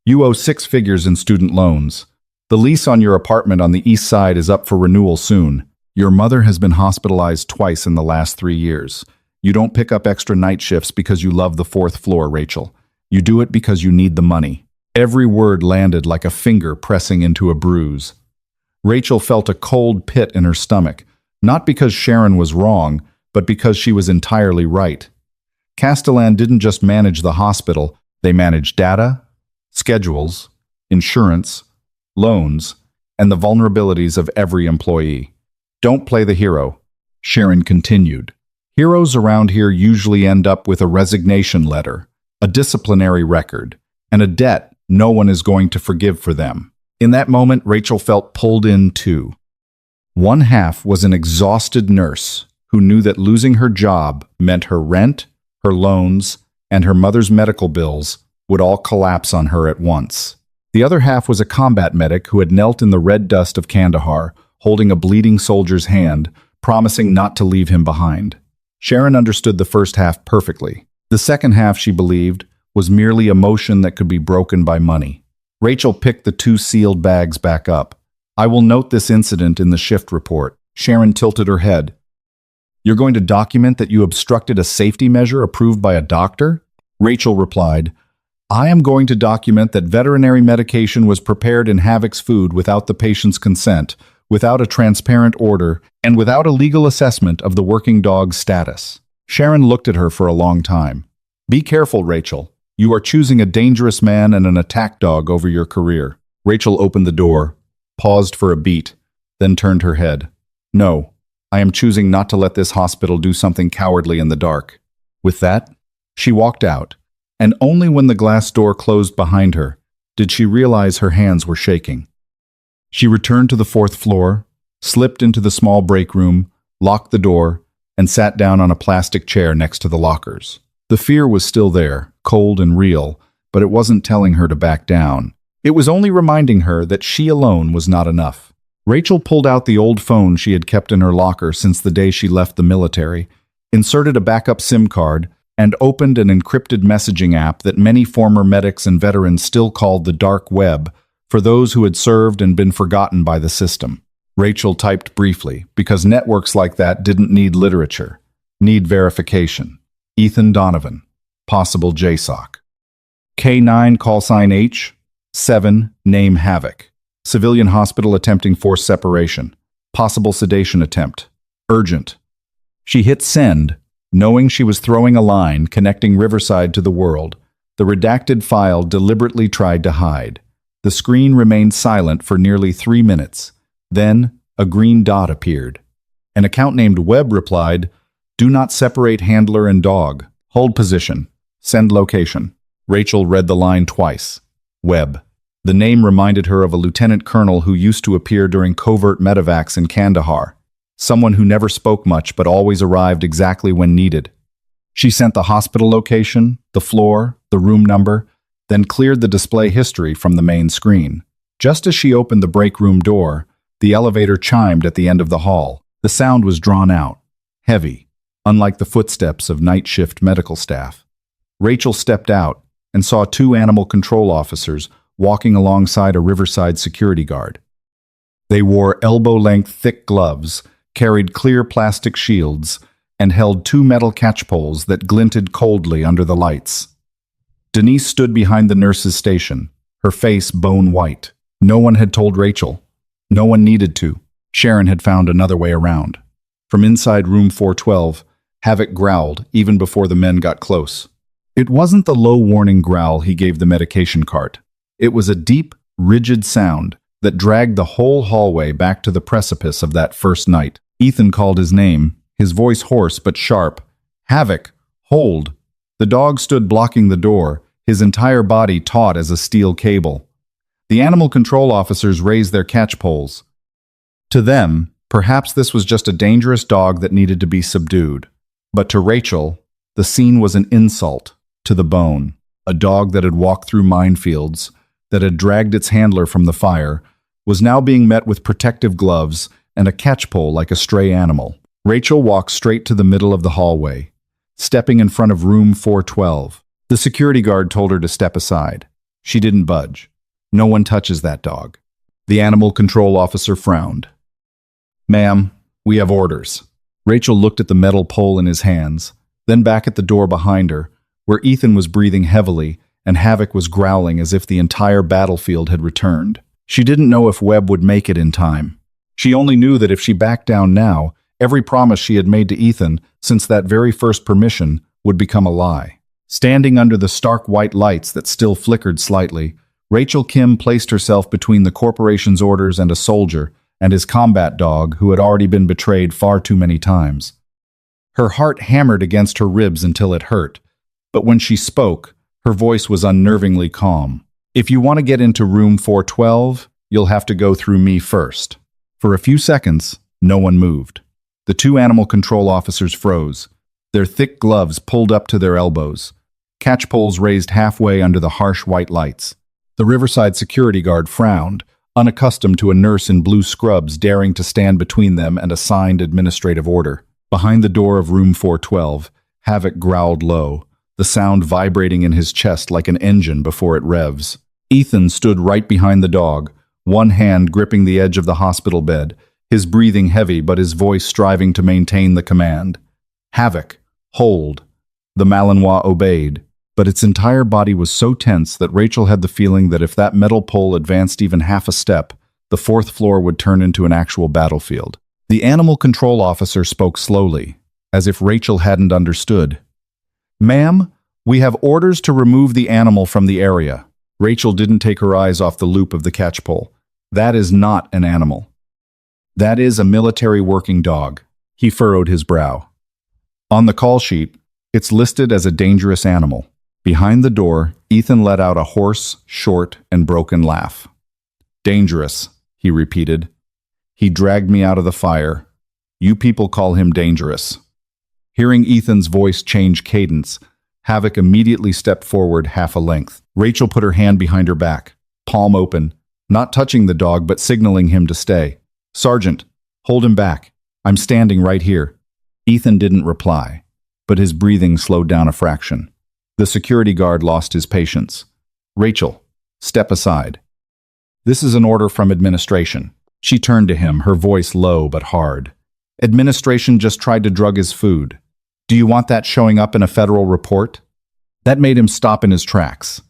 "You owe 6 figures in student loans. The lease on your apartment on the east side is up for renewal soon. Your mother has been hospitalized twice in the last 3 years. You don't pick up extra night shifts because you love the 4th floor, Rachel. You do it because you need the money." Every word landed like a finger pressing into a bruise. Rachel felt a cold pit in her stomach, not because Sharon was wrong, but because she was entirely right. Castellan didn't just manage the hospital, they managed data, schedules, insurance, loans, and the vulnerabilities of every employee. "Don't play the hero," Sharon continued. "Heroes around here usually end up with a resignation letter, a disciplinary record, and a debt no one is going to forgive for them." In that moment, Rachel felt pulled in too. One half was an exhausted nurse who knew that losing her job meant her rent, her loans, and her mother's medical bills would all collapse on her at once. The other half was a combat medic who had knelt in the red dust of Kandahar, holding a bleeding soldier's hand, promising not to leave him behind. Sharon understood the first half perfectly. The second half, she believed, was merely emotion that could be broken by money. Rachel picked the 2 sealed bags back up. "I will note this incident in the shift report." Sharon tilted her head. "You're going to document that you obstructed a safety measure approved by a doctor?" Rachel replied, "I am going to document that veterinary medication was prepared in Havoc's food without the patient's consent, without a transparent order, and without a legal assessment of the working dog's status." Sharon looked at her for a long time. "Be careful, Rachel. You are choosing a dangerous man and an attack dog over your career." Rachel opened the door, paused for a beat, then turned her head. "No, I am choosing not to let this hospital do something cowardly in the dark." With that, she walked out, and only when the glass door closed behind her did she realize her hands were shaking. She returned to the 4th floor, slipped into the small break room, locked the door, and sat down on a plastic chair next to the lockers. The fear was still there, cold and real, but it wasn't telling her to back down. It was only reminding her that she alone was not enough. Rachel pulled out the old phone she had kept in her locker since the day she left the military, inserted a backup SIM card, and opened an encrypted messaging app that many former medics and veterans still called the dark web for those who had served and been forgotten by the system. Rachel typed briefly, because networks like that didn't need literature, need verification. Ethan Donovan, possible JSOC. K9 callsign H, 7 name Havoc. Civilian hospital attempting forced separation. Possible sedation attempt. Urgent. She hit send, knowing she was throwing a line connecting Riverside to the world. The redacted file deliberately tried to hide. The screen remained silent for nearly 3 minutes. Then, a green dot appeared. An account named Webb replied, "Do not separate handler and dog. Hold position. Send location." Rachel read the line twice. Webb. The name reminded her of a lieutenant colonel who used to appear during covert medevacs in Kandahar. Someone who never spoke much but always arrived exactly when needed. She sent the hospital location, the floor, the room number, then cleared the display history from the main screen. Just as she opened the break room door, the elevator chimed at the end of the hall. The sound was drawn out, heavy, unlike the footsteps of night shift medical staff. Rachel stepped out and saw 2 animal control officers walking alongside a Riverside security guard. They wore elbow-length thick gloves, carried clear plastic shields, and held 2 metal catchpoles that glinted coldly under the lights. Denise stood behind the nurse's station, her face bone white. No one had told Rachel. No one needed to. Sharon had found another way around. From inside room 412, Havoc growled even before the men got close. It wasn't the low warning growl he gave the medication cart. It was a deep, rigid sound that dragged the whole hallway back to the precipice of that first night. Ethan called his name, his voice hoarse but sharp. Havoc, hold. The dog stood blocking the door, his entire body taut as a steel cable. The animal control officers raised their catch poles. To them, perhaps this was just a dangerous dog that needed to be subdued. But to Rachel, the scene was an insult to the bone. A dog that had walked through minefields, that had dragged its handler from the fire, was now being met with protective gloves and a catchpole like a stray animal. Rachel walked straight to the middle of the hallway, stepping in front of room 412. The security guard told her to step aside. She didn't budge. No one touches that dog. The animal control officer frowned. "Ma'am, we have orders." Rachel looked at the metal pole in his hands, then back at the door behind her, where Ethan was breathing heavily and Havoc was growling as if the entire battlefield had returned. She didn't know if Webb would make it in time. She only knew that if she backed down now, every promise she had made to Ethan since that very first permission would become a lie. Standing under the stark white lights that still flickered slightly, Rachel Kim placed herself between the corporation's orders and a soldier and his combat dog who had already been betrayed far too many times. Her heart hammered against her ribs until it hurt, but when she spoke, her voice was unnervingly calm. "If you want to get into room 412, you'll have to go through me first." For a few seconds, no one moved. The two animal control officers froze, their thick gloves pulled up to their elbows, catch poles raised halfway under the harsh white lights. The Riverside security guard frowned, unaccustomed to a nurse in blue scrubs daring to stand between them and a signed administrative order. Behind the door of room 412, Havoc growled low, the sound vibrating in his chest like an engine before it revs. Ethan stood right behind the dog, one hand gripping the edge of the hospital bed, his breathing heavy but his voice striving to maintain the command. "Havoc, hold." The Malinois obeyed, but its entire body was so tense that Rachel had the feeling that if that metal pole advanced even half a step, the fourth floor would turn into an actual battlefield. The animal control officer spoke slowly, as if Rachel hadn't understood. "Ma'am, we have orders to remove the animal from the area." Rachel didn't take her eyes off the loop of the catch pole. "That is not an animal. That is a military working dog." He furrowed his brow. "On the call sheet, it's listed as a dangerous animal." Behind the door, Ethan let out a hoarse, short, and broken laugh. "Dangerous," he repeated. "He dragged me out of the fire. You people call him dangerous." Hearing Ethan's voice change cadence, Havoc immediately stepped forward half a length. Rachel put her hand behind her back, palm open, not touching the dog but signaling him to stay. "Sergeant, hold him back. I'm standing right here." Ethan didn't reply, but his breathing slowed down a fraction. The security guard lost his patience. "Rachel, step aside. This is an order from administration." She turned to him, her voice low but hard. "Administration just tried to drug his food. Do you want that showing up in a federal report?" That made him stop in his tracks.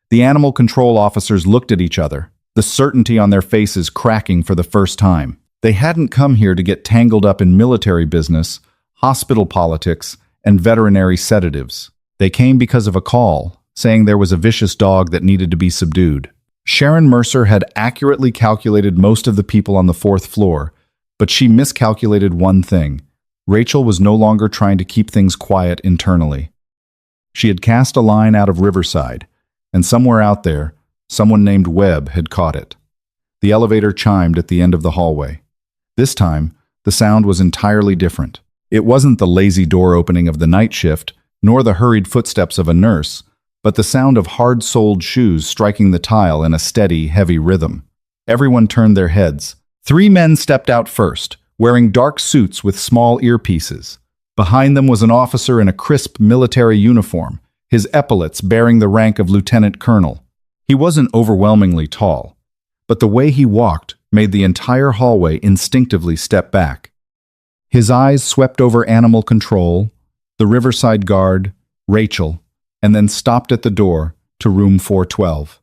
The animal control officers looked at each other, the certainty on their faces cracking for the first time. They hadn't come here to get tangled up in military business, hospital politics, and veterinary sedatives. They came because of a call, saying there was a vicious dog that needed to be subdued. Sharon Mercer had accurately calculated most of the people on the fourth floor, but she miscalculated one thing. Rachel was no longer trying to keep things quiet internally. She had cast a line out of Riverside, and somewhere out there, someone named Webb had caught it. The elevator chimed at the end of the hallway. This time, the sound was entirely different. It wasn't the lazy door opening of the night shift, nor the hurried footsteps of a nurse, but the sound of hard-soled shoes striking the tile in a steady, heavy rhythm. Everyone turned their heads. 3 men stepped out first, wearing dark suits with small earpieces. Behind them was an officer in a crisp military uniform, his epaulets bearing the rank of lieutenant colonel. He wasn't overwhelmingly tall, but the way he walked made the entire hallway instinctively step back. His eyes swept over animal control, the Riverside guard, Rachel, and then stopped at the door to room 412.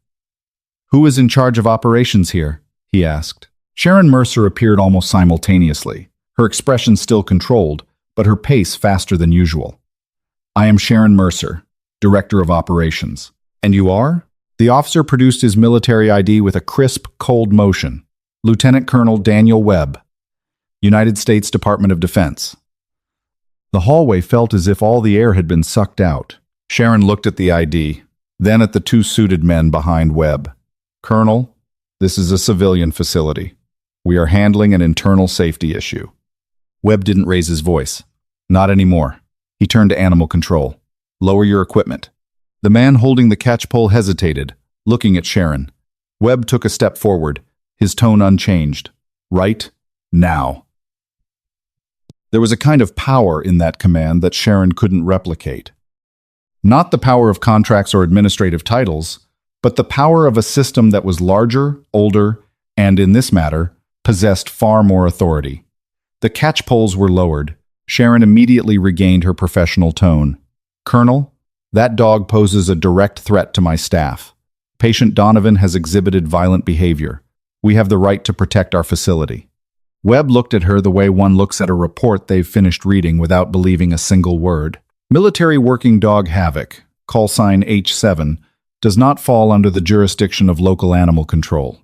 "Who is in charge of operations here?" he asked. Sharon Mercer appeared almost simultaneously, her expression still controlled, but her pace faster than usual. "I am Sharon Mercer, Director of Operations." "And you are?" The officer produced his military ID with a crisp, cold motion. "Lieutenant Colonel Daniel Webb." United States Department of Defense. The hallway felt as if all the air had been sucked out. Sharon looked at the ID, then at the two suited men behind Webb. Colonel, this is a civilian facility. We are handling an internal safety issue. Webb didn't raise his voice. Not anymore. He turned to animal control. Lower your equipment. The man holding the catchpole hesitated, looking at Sharon. Webb took a step forward, his tone unchanged. Right now. There was a kind of power in that command that Sharon couldn't replicate. Not the power of contracts or administrative titles, but the power of a system that was larger, older, and, in this matter, possessed far more authority. The catchpoles were lowered. Sharon immediately regained her professional tone. Colonel, that dog poses a direct threat to my staff. Patient Donovan has exhibited violent behavior. We have the right to protect our facility. Webb looked at her the way one looks at a report they've finished reading without believing a single word. Military working dog Havoc, call sign H7, does not fall under the jurisdiction of local animal control.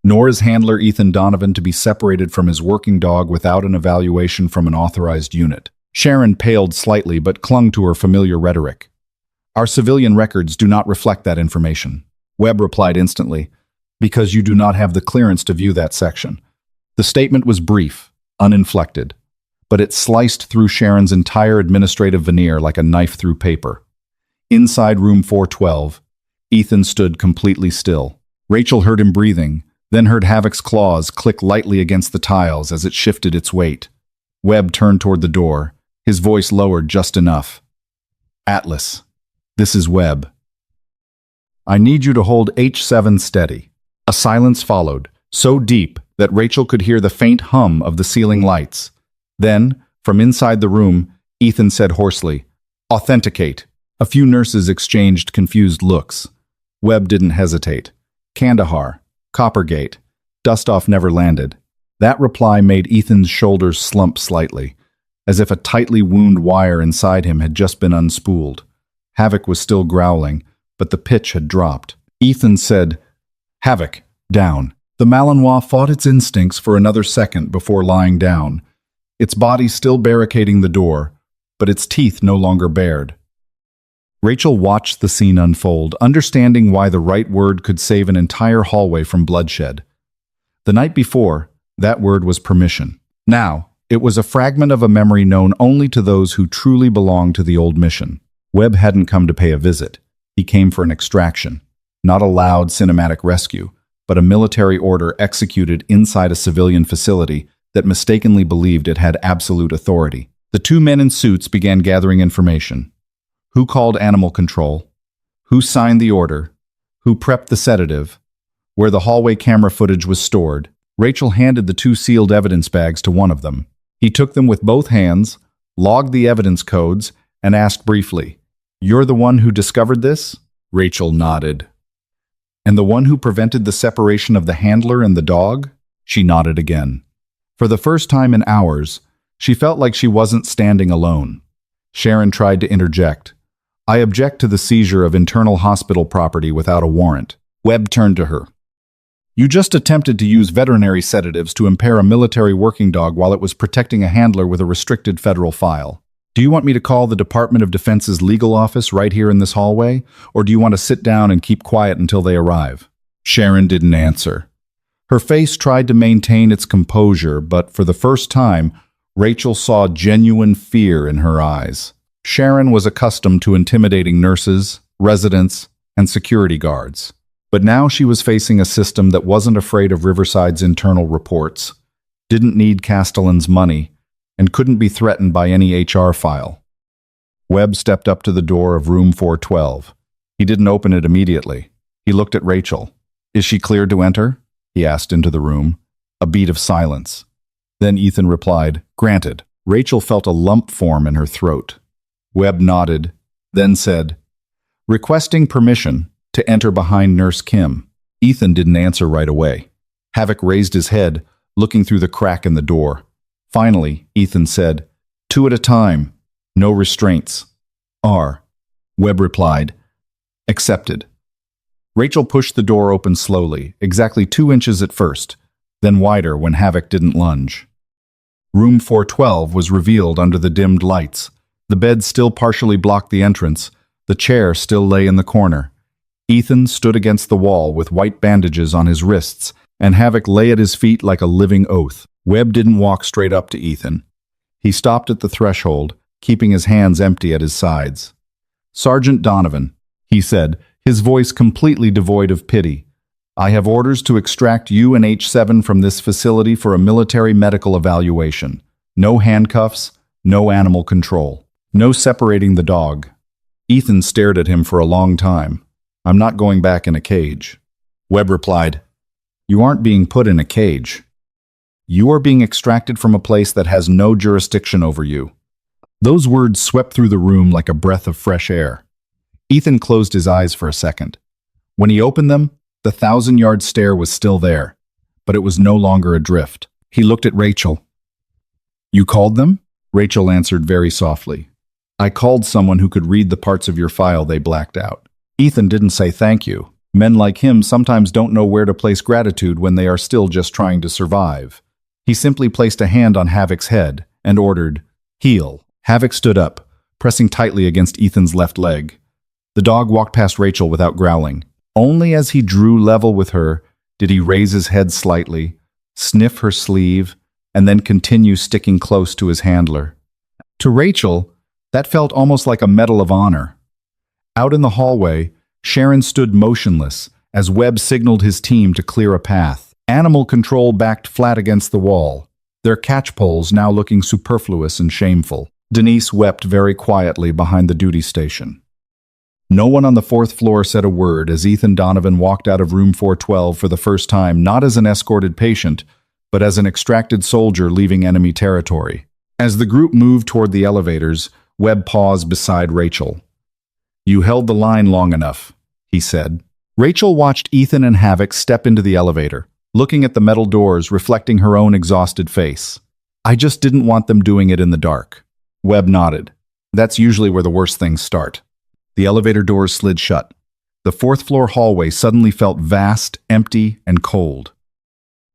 Nor is handler Ethan Donovan to be separated from his working dog without an evaluation from an authorized unit. Sharon paled slightly but clung to her familiar rhetoric. Our civilian records do not reflect that information. Webb replied instantly, because you do not have the clearance to view that section. The statement was brief, uninflected, but it sliced through Sharon's entire administrative veneer like a knife through paper. Inside room 412, Ethan stood completely still. Rachel heard him breathing, then heard Havoc's claws click lightly against the tiles as it shifted its weight. Webb turned toward the door, his voice lowered just enough. Atlas, this is Webb. I need you to hold H7 steady. A silence followed, so deep that Rachel could hear the faint hum of the ceiling lights. Then, from inside the room, Ethan said hoarsely, Authenticate. A few nurses exchanged confused looks. Webb didn't hesitate. Kandahar. Coppergate. Dustoff never landed. That reply made Ethan's shoulders slump slightly, as if a tightly wound wire inside him had just been unspooled. Havoc was still growling, but the pitch had dropped. Ethan said, Havoc, down. The Malinois fought its instincts for another second before lying down, its body still barricading the door, but its teeth no longer bared. Rachel watched the scene unfold, understanding why the right word could save an entire hallway from bloodshed. The night before, that word was permission. Now, it was a fragment of a memory known only to those who truly belonged to the old mission. Webb hadn't come to pay a visit. He came for an extraction. Not a loud cinematic rescue, but a military order executed inside a civilian facility that mistakenly believed it had absolute authority. The two men in suits began gathering information. Who called animal control? Who signed the order? Who prepped the sedative? Where the hallway camera footage was stored. Rachel handed the two sealed evidence bags to one of them. He took them with both hands, logged the evidence codes, and asked briefly, You're the one who discovered this? Rachel nodded. And the one who prevented the separation of the handler and the dog? She nodded again. For the first time in hours, she felt like she wasn't standing alone. Sharon tried to interject. I object to the seizure of internal hospital property without a warrant. Webb turned to her. You just attempted to use veterinary sedatives to impair a military working dog while it was protecting a handler with a restricted federal file. Do you want me to call the Department of Defense's legal office right here in this hallway, or do you want to sit down and keep quiet until they arrive? Sharon didn't answer. Her face tried to maintain its composure, but for the first time, Rachel saw genuine fear in her eyes. Sharon was accustomed to intimidating nurses, residents, and security guards. But now she was facing a system that wasn't afraid of Riverside's internal reports, didn't need Castellan's money, and couldn't be threatened by any HR file. Webb stepped up to the door of room 412. He didn't open it immediately. He looked at Rachel. Is she cleared to enter? He asked into the room. A beat of silence. Then Ethan replied, Granted. Rachel felt a lump form in her throat. Webb nodded, then said, Requesting permission to enter behind Nurse Kim. Ethan didn't answer right away. Havoc raised his head, looking through the crack in the door. Finally, Ethan said, 2 at a time. No restraints. R. Webb replied, Accepted. Rachel pushed the door open slowly, exactly 2 inches at first, then wider when Havoc didn't lunge. Room 412 was revealed under the dimmed lights. The bed still partially blocked the entrance. The chair still lay in the corner. Ethan stood against the wall with white bandages on his wrists, and Havoc lay at his feet like a living oath. Webb didn't walk straight up to Ethan. He stopped at the threshold, keeping his hands empty at his sides. "Sergeant Donovan," he said, his voice completely devoid of pity, "I have orders to extract you and H7 from this facility for a military medical evaluation. No handcuffs, no animal control, no separating the dog." Ethan stared at him for a long time. "I'm not going back in a cage." Webb replied, "You aren't being put in a cage. You are being extracted from a place that has no jurisdiction over you." Those words swept through the room like a breath of fresh air. Ethan closed his eyes for a second. When he opened them, the 1,000-yard stare was still there, but it was no longer adrift. He looked at Rachel. "You called them?" Rachel answered very softly. "I called someone who could read the parts of your file they blacked out." Ethan didn't say thank you. Men like him sometimes don't know where to place gratitude when they are still just trying to survive. He simply placed a hand on Havoc's head and ordered, "Heel." Havoc stood up, pressing tightly against Ethan's left leg. The dog walked past Rachel without growling. Only as he drew level with her did he raise his head slightly, sniff her sleeve, and then continue sticking close to his handler. To Rachel, that felt almost like a medal of honor. Out in the hallway, Sharon stood motionless as Webb signaled his team to clear a path. Animal control backed flat against the wall, their catchpoles now looking superfluous and shameful. Denise wept very quietly behind the duty station. No one on the 4th floor said a word as Ethan Donovan walked out of room 412 for the first time, not as an escorted patient, but as an extracted soldier leaving enemy territory. As the group moved toward the elevators, Webb paused beside Rachel. "You held the line long enough," he said. Rachel watched Ethan and Havoc step into the elevator, looking at the metal doors reflecting her own exhausted face. "I just didn't want them doing it in the dark." Webb nodded. "That's usually where the worst things start." The elevator doors slid shut. The 4th floor hallway suddenly felt vast, empty, and cold.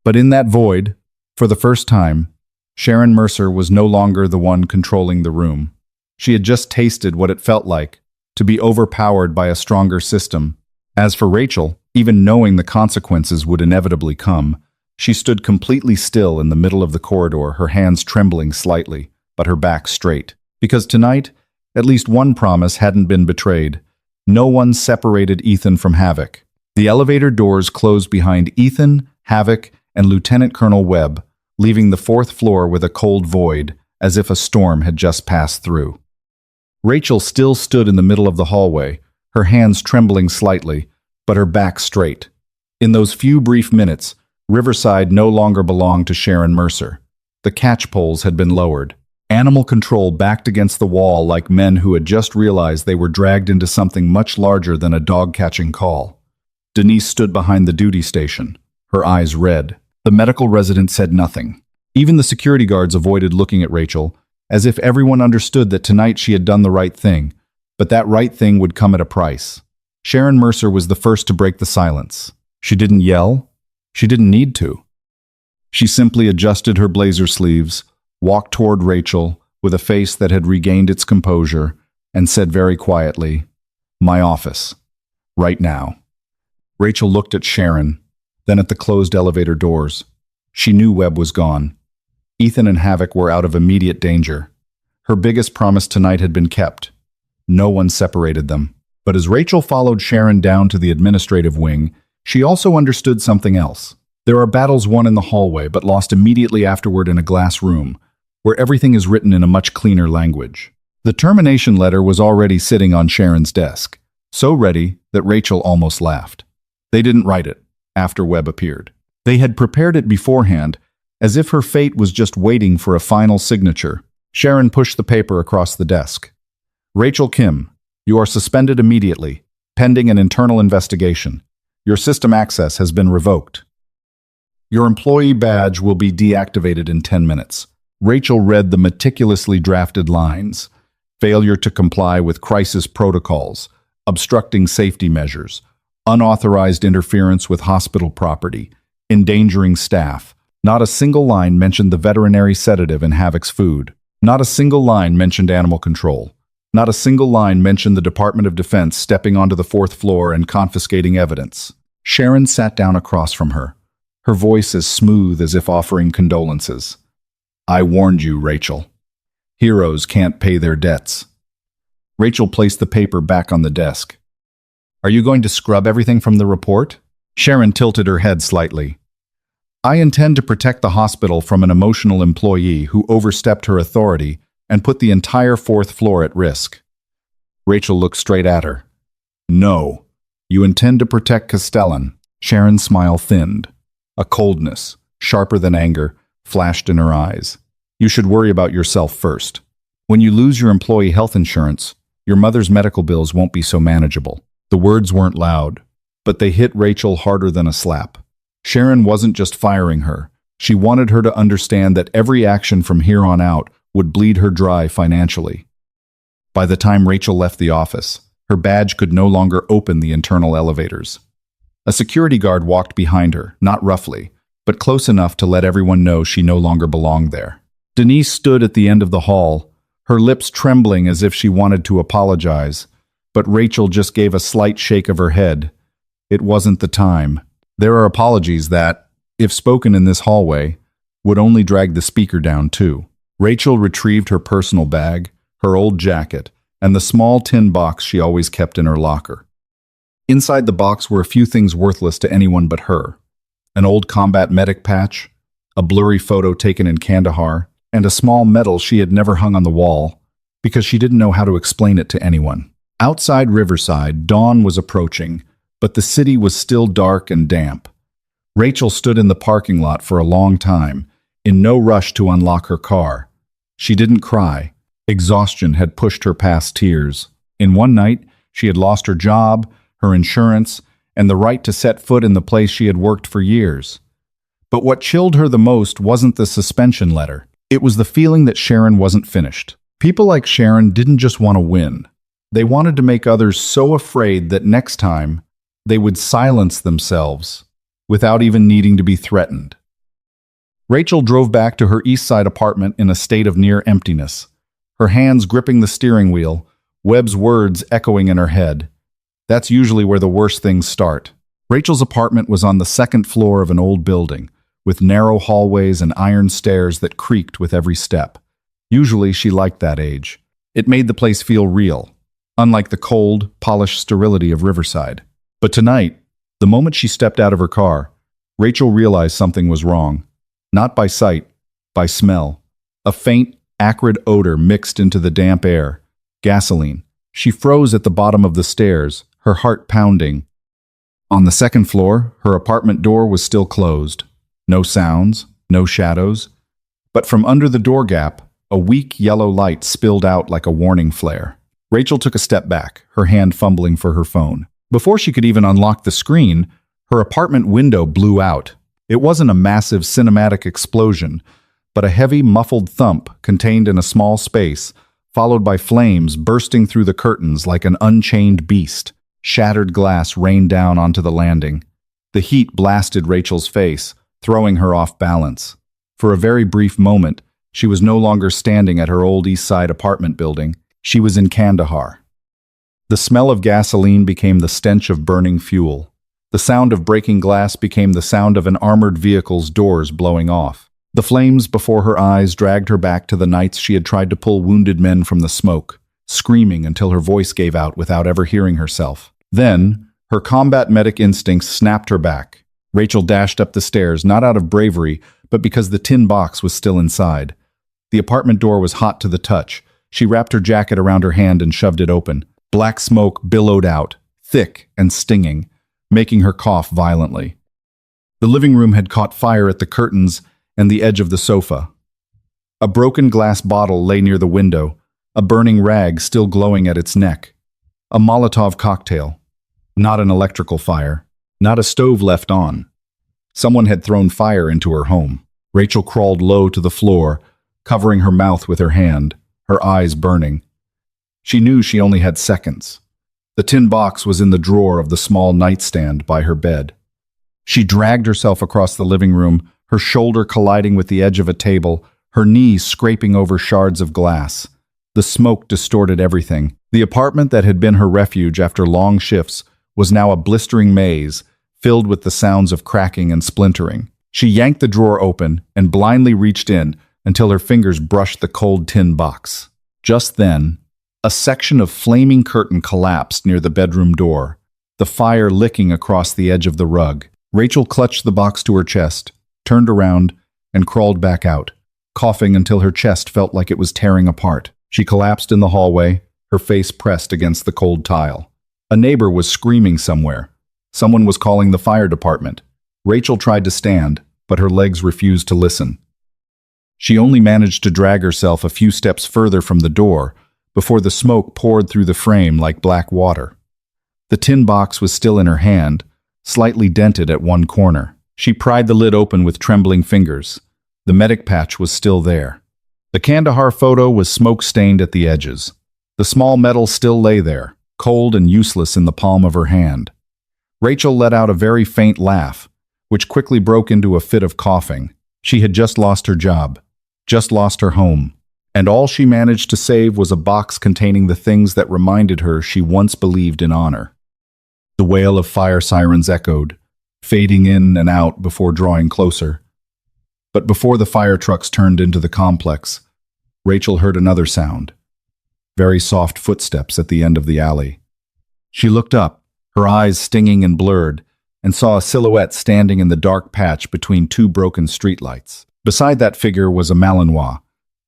But in that void, for the first time, Sharon Mercer was no longer the one controlling the room. She had just tasted what it felt like to be overpowered by a stronger system. As for Rachel, even knowing the consequences would inevitably come, she stood completely still in the middle of the corridor, her hands trembling slightly, but her back straight. Because tonight, at least one promise hadn't been betrayed. No one separated Ethan from Havoc. The elevator doors closed behind Ethan, Havoc, and Lieutenant Colonel Webb, leaving the 4th floor with a cold void, as if a storm had just passed through. Rachel still stood in the middle of the hallway, her hands trembling slightly, but her back straight. In those few brief minutes, Riverside no longer belonged to Sharon Mercer. The catchpoles had been lowered. Animal control backed against the wall like men who had just realized they were dragged into something much larger than a dog-catching call. Denise stood behind the duty station, her eyes red. The medical resident said nothing. Even the security guards avoided looking at Rachel, as if everyone understood that tonight she had done the right thing, but that right thing would come at a price. Sharon Mercer was the first to break the silence. She didn't yell. She didn't need to. She simply adjusted her blazer sleeves, walked toward Rachel with a face that had regained its composure, and said very quietly, "My office. Right now." Rachel looked at Sharon, then at the closed elevator doors. She knew Webb was gone. Ethan and Havoc were out of immediate danger. Her biggest promise tonight had been kept. No one separated them. But as Rachel followed Sharon down to the administrative wing, she also understood something else. There are battles won in the hallway but lost immediately afterward in a glass room, where everything is written in a much cleaner language. The termination letter was already sitting on Sharon's desk, so ready that Rachel almost laughed. They didn't write it after Webb appeared. They had prepared it beforehand, as if her fate was just waiting for a final signature. Sharon pushed the paper across the desk. "Rachel Kim, you are suspended immediately, pending an internal investigation. Your system access has been revoked. Your employee badge will be deactivated in 10 minutes. Rachel read the meticulously drafted lines. Failure to comply with crisis protocols, obstructing safety measures, unauthorized interference with hospital property, endangering staff, Not a single line mentioned the veterinary sedative in Havoc's food. Not a single line mentioned animal control. Not a single line mentioned the Department of Defense stepping onto the fourth floor and confiscating evidence. Sharon sat down across from her, her voice as smooth as if offering condolences. I warned you, Rachel. Heroes can't pay their debts. Rachel placed the paper back on the desk. Are you going to scrub everything from the report? Sharon tilted her head slightly. I intend to protect the hospital from an emotional employee who overstepped her authority and put the entire fourth floor at risk. Rachel looked straight at her. No, you intend to protect Castellan. Sharon's smile thinned. A coldness, sharper than anger, flashed in her eyes. You should worry about yourself first. When you lose your employee health insurance, your mother's medical bills won't be so manageable. The words weren't loud, but they hit Rachel harder than a slap. Sharon wasn't just firing her. She wanted her to understand that every action from here on out would bleed her dry financially. By the time Rachel left the office, her badge could no longer open the internal elevators. A security guard walked behind her, not roughly, but close enough to let everyone know she no longer belonged there. Denise stood at the end of the hall, her lips trembling as if she wanted to apologize, but Rachel just gave a slight shake of her head. It wasn't the time. There are apologies that, if spoken in this hallway, would only drag the speaker down too. Rachel retrieved her personal bag, her old jacket, and the small tin box she always kept in her locker. Inside the box were a few things worthless to anyone but her. An old combat medic patch, a blurry photo taken in Kandahar, and a small medal she had never hung on the wall because she didn't know how to explain it to anyone. Outside Riverside, dawn was approaching, but the city was still dark and damp. Rachel stood in the parking lot for a long time, in no rush to unlock her car. She didn't cry. Exhaustion had pushed her past tears. In one night, she had lost her job, her insurance, and the right to set foot in the place she had worked for years. But what chilled her the most wasn't the suspension letter. It was the feeling that Sharon wasn't finished. People like Sharon didn't just want to win. They wanted to make others so afraid that next time, they would silence themselves without even needing to be threatened. Rachel drove back to her East Side apartment in a state of near emptiness, her hands gripping the steering wheel, Webb's words echoing in her head. That's usually where the worst things start. Rachel's apartment was on the second floor of an old building, with narrow hallways and iron stairs that creaked with every step. Usually she liked that age. It made the place feel real, unlike the cold, polished sterility of Riverside. But tonight, the moment she stepped out of her car, Rachel realized something was wrong. Not by sight, by smell. A faint, acrid odor mixed into the damp air. Gasoline. She froze at the bottom of the stairs, her heart pounding. On the second floor, her apartment door was still closed. No sounds, no shadows. But from under the door gap, a weak yellow light spilled out like a warning flare. Rachel took a step back, her hand fumbling for her phone. Before she could even unlock the screen, her apartment window blew out. It wasn't a massive cinematic explosion, but a heavy, muffled thump contained in a small space, followed by flames bursting through the curtains like an unchained beast. Shattered glass rained down onto the landing. The heat blasted Rachel's face, throwing her off balance. For a very brief moment, she was no longer standing at her old East Side apartment building. She was in Kandahar. The smell of gasoline became the stench of burning fuel. The sound of breaking glass became the sound of an armored vehicle's doors blowing off. The flames before her eyes dragged her back to the nights she had tried to pull wounded men from the smoke, screaming until her voice gave out without ever hearing herself. Then, her combat medic instincts snapped her back. Rachel dashed up the stairs, not out of bravery, but because the tin box was still inside. The apartment door was hot to the touch. She wrapped her jacket around her hand and shoved it open. Black smoke billowed out, thick and stinging, making her cough violently. The living room had caught fire at the curtains and the edge of the sofa. A broken glass bottle lay near the window, a burning rag still glowing at its neck. A Molotov cocktail. Not an electrical fire. Not a stove left on. Someone had thrown fire into her home. Rachel crawled low to the floor, covering her mouth with her hand, her eyes burning. She knew she only had seconds. The tin box was in the drawer of the small nightstand by her bed. She dragged herself across the living room, her shoulder colliding with the edge of a table, her knees scraping over shards of glass. The smoke distorted everything. The apartment that had been her refuge after long shifts was now a blistering maze, filled with the sounds of cracking and splintering. She yanked the drawer open and blindly reached in until her fingers brushed the cold tin box. Just then, a section of flaming curtain collapsed near the bedroom door, the fire licking across the edge of the rug. Rachel clutched the box to her chest, turned around, and crawled back out, coughing until her chest felt like it was tearing apart. She collapsed in the hallway, her face pressed against the cold tile. A neighbor was screaming somewhere. Someone was calling the fire department. Rachel tried to stand, but her legs refused to listen. She only managed to drag herself a few steps further from the door before the smoke poured through the frame like black water. The tin box was still in her hand, slightly dented at one corner. She pried the lid open with trembling fingers. The medic patch was still there. The Kandahar photo was smoke-stained at the edges. The small medal still lay there, cold and useless in the palm of her hand. Rachel let out a very faint laugh, which quickly broke into a fit of coughing. She had just lost her job, just lost her home, and all she managed to save was a box containing the things that reminded her she once believed in honor. The wail of fire sirens echoed, fading in and out before drawing closer. But before the fire trucks turned into the complex, Rachel heard another sound. Very soft footsteps at the end of the alley. She looked up, her eyes stinging and blurred, and saw a silhouette standing in the dark patch between two broken streetlights. Beside that figure was a Malinois,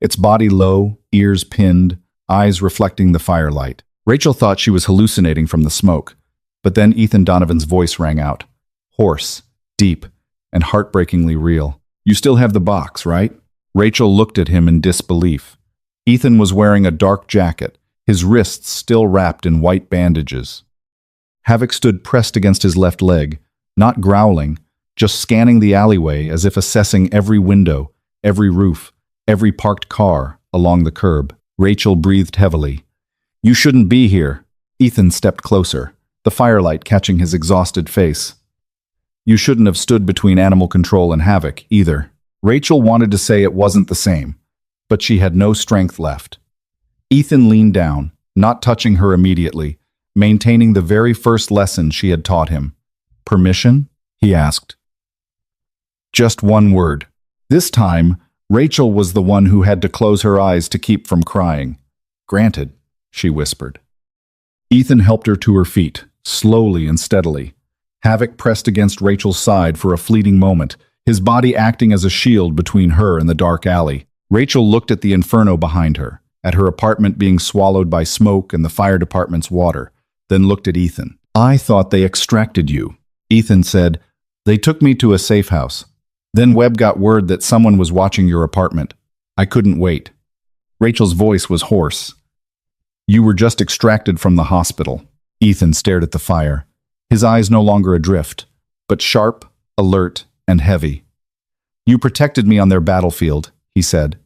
its body low, ears pinned, eyes reflecting the firelight. Rachel thought she was hallucinating from the smoke, but then Ethan Donovan's voice rang out, hoarse, deep, and heartbreakingly real. "You still have the box, right?" Rachel looked at him in disbelief. Ethan was wearing a dark jacket, his wrists still wrapped in white bandages. Havoc stood pressed against his left leg, not growling, just scanning the alleyway as if assessing every window, every roof, every parked car along the curb. Rachel breathed heavily. "You shouldn't be here." Ethan stepped closer, the firelight catching his exhausted face. "You shouldn't have stood between animal control and Havoc, either." Rachel wanted to say it wasn't the same, but she had no strength left. Ethan leaned down, not touching her immediately, maintaining the very first lesson she had taught him. "Permission?" he asked. Just one word. This time, Rachel was the one who had to close her eyes to keep from crying. "Granted," she whispered. Ethan helped her to her feet, slowly and steadily. Havoc pressed against Rachel's side for a fleeting moment, his body acting as a shield between her and the dark alley. Rachel looked at the inferno behind her, at her apartment being swallowed by smoke and the fire department's water, then looked at Ethan. "I thought they extracted you," Ethan said. "They took me to a safe house. Then Webb got word that someone was watching your apartment. I couldn't wait." Rachel's voice was hoarse. "You were just extracted from the hospital." Ethan stared at the fire, his eyes no longer adrift, but sharp, alert, and heavy. "You protected me on their battlefield," he said.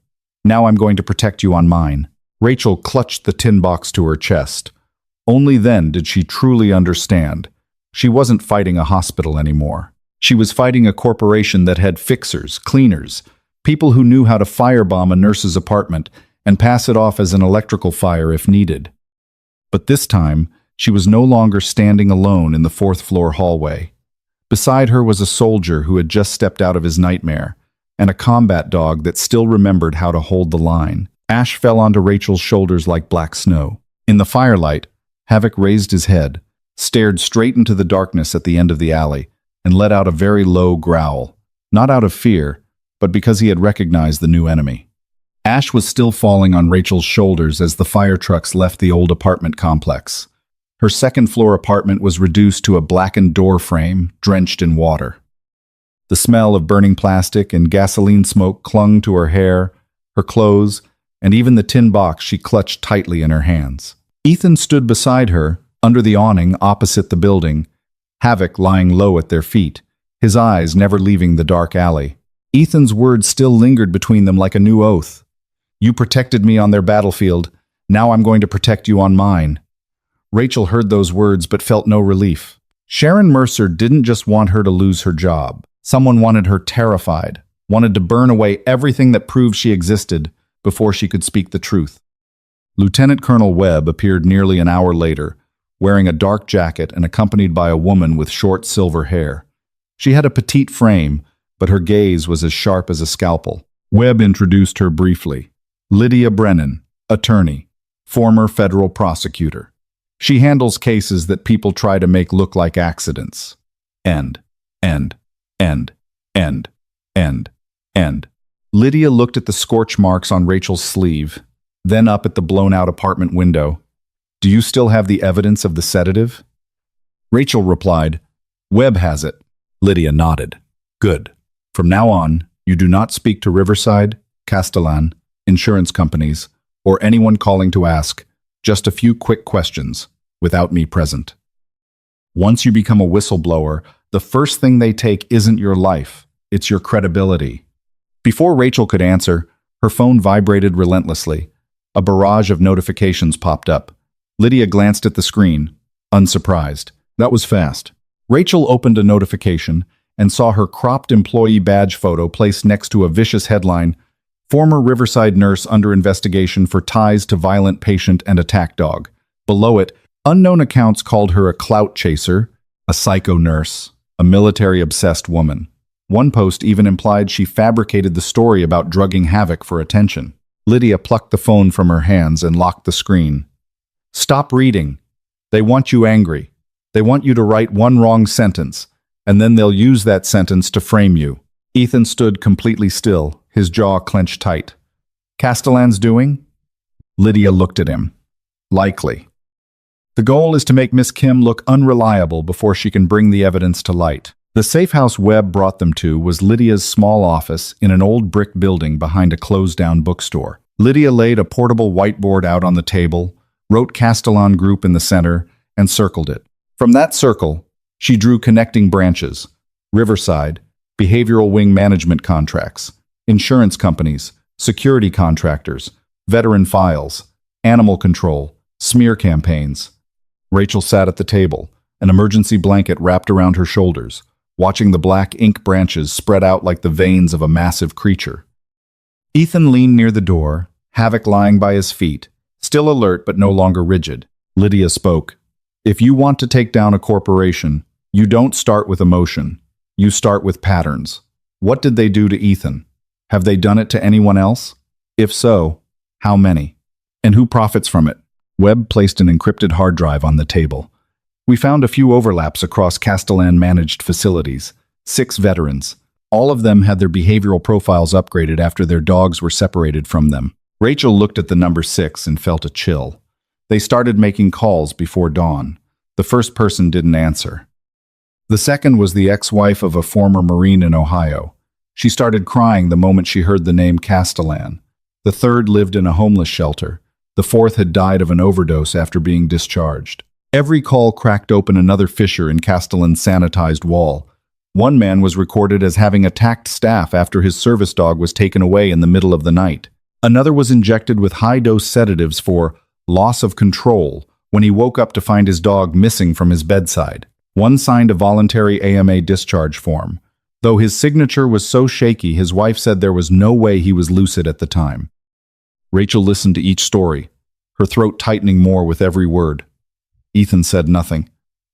"Now I'm going to protect you on mine." Rachel clutched the tin box to her chest. Only then did she truly understand. She wasn't fighting a hospital anymore. She was fighting a corporation that had fixers, cleaners, people who knew how to firebomb a nurse's apartment and pass it off as an electrical fire if needed. But this time, she was no longer standing alone in the fourth-floor hallway. Beside her was a soldier who had just stepped out of his nightmare, and a combat dog that still remembered how to hold the line. Ash fell onto Rachel's shoulders like black snow. In the firelight, Havoc raised his head, stared straight into the darkness at the end of the alley, and let out a very low growl, not out of fear, but because he had recognized the new enemy. Ash was still falling on Rachel's shoulders as the fire trucks left the old apartment complex. Her second-floor apartment was reduced to a blackened door frame, drenched in water. The smell of burning plastic and gasoline smoke clung to her hair, her clothes, and even the tin box she clutched tightly in her hands. Ethan stood beside her, under the awning opposite the building, Havoc lying low at their feet, his eyes never leaving the dark alley. Ethan's words still lingered between them like a new oath. "You protected me on their battlefield. Now I'm going to protect you on mine." Rachel heard those words but felt no relief. Sharon Mercer didn't just want her to lose her job. Someone wanted her terrified, wanted to burn away everything that proved she existed before she could speak the truth. Lieutenant Colonel Webb appeared nearly an hour later, wearing a dark jacket and accompanied by a woman with short silver hair. She had a petite frame, but her gaze was as sharp as a scalpel. Webb introduced her briefly. Lydia Brennan, attorney, former federal prosecutor. She handles cases that people try to make look like accidents. End. Lydia looked at the scorch marks on Rachel's sleeve, then up at the blown-out apartment window. Do you still have the evidence of the sedative? Rachel replied, Webb has it. Lydia nodded. Good. From now on, you do not speak to Riverside, Castellan, insurance companies, or anyone calling to ask. Just a few quick questions, without me present. Once you become a whistleblower, the first thing they take isn't your life, it's your credibility. Before Rachel could answer, her phone vibrated relentlessly. A barrage of notifications popped up. Lydia glanced at the screen, unsurprised. That was fast. Rachel opened a notification and saw her cropped employee badge photo placed next to a vicious headline, Former Riverside nurse under investigation for ties to violent patient and attack dog. Below it, unknown accounts called her a clout chaser, a psycho nurse, a military-obsessed woman. One post even implied she fabricated the story about drugging Havoc for attention. Lydia plucked the phone from her hands and locked the screen. Stop reading. They want you angry. They want you to write one wrong sentence, and then they'll use that sentence to frame you. Ethan stood completely still, his jaw clenched tight. Castellan's doing? Lydia looked at him. Likely. The goal is to make Miss Kim look unreliable before she can bring the evidence to light. The safe house Webb brought them to was Lydia's small office in an old brick building behind a closed-down bookstore. Lydia laid a portable whiteboard out on the table, wrote Castellan Group in the center, and circled it. From that circle, she drew connecting branches: Riverside, behavioral wing management contracts, insurance companies, security contractors, veteran files, animal control, smear campaigns. Rachel sat at the table, an emergency blanket wrapped around her shoulders, watching the black ink branches spread out like the veins of a massive creature. Ethan leaned near the door, Havoc lying by his feet, still alert but no longer rigid. Lydia spoke. If you want to take down a corporation, you don't start with emotion. You start with patterns. What did they do to Ethan? Have they done it to anyone else? If so, how many? And who profits from it? Webb placed an encrypted hard drive on the table. We found a few overlaps across Castellan-managed facilities. 6 veterans. All of them had their behavioral profiles upgraded after their dogs were separated from them. Rachel looked at the number 6 and felt a chill. They started making calls before dawn. The first person didn't answer. The second was the ex-wife of a former Marine in Ohio. She started crying the moment she heard the name Castellan. The third lived in a homeless shelter. The fourth had died of an overdose after being discharged. Every call cracked open another fissure in Castellan's sanitized wall. One man was recorded as having attacked staff after his service dog was taken away in the middle of the night. Another was injected with high-dose sedatives for loss of control when he woke up to find his dog missing from his bedside. One signed a voluntary AMA discharge form. Though his signature was so shaky, his wife said there was no way he was lucid at the time. Rachel listened to each story, her throat tightening more with every word. Ethan said nothing,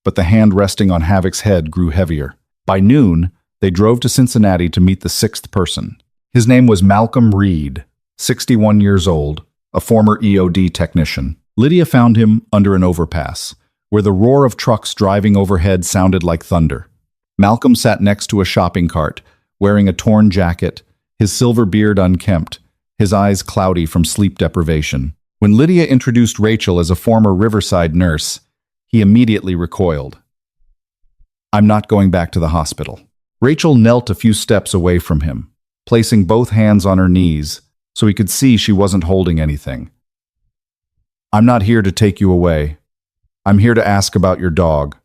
but the hand resting on Havoc's head grew heavier. By noon, they drove to Cincinnati to meet the 6th person. His name was Malcolm Reed, 61 years old, a former EOD technician. Lydia found him under an overpass, where the roar of trucks driving overhead sounded like thunder. Malcolm sat next to a shopping cart, wearing a torn jacket, his silver beard unkempt, his eyes cloudy from sleep deprivation. When Lydia introduced Rachel as a former Riverside nurse, he immediately recoiled. I'm not going back to the hospital. Rachel knelt a few steps away from him, placing both hands on her knees so he could see she wasn't holding anything. I'm not here to take you away. I'm here to ask about your dog.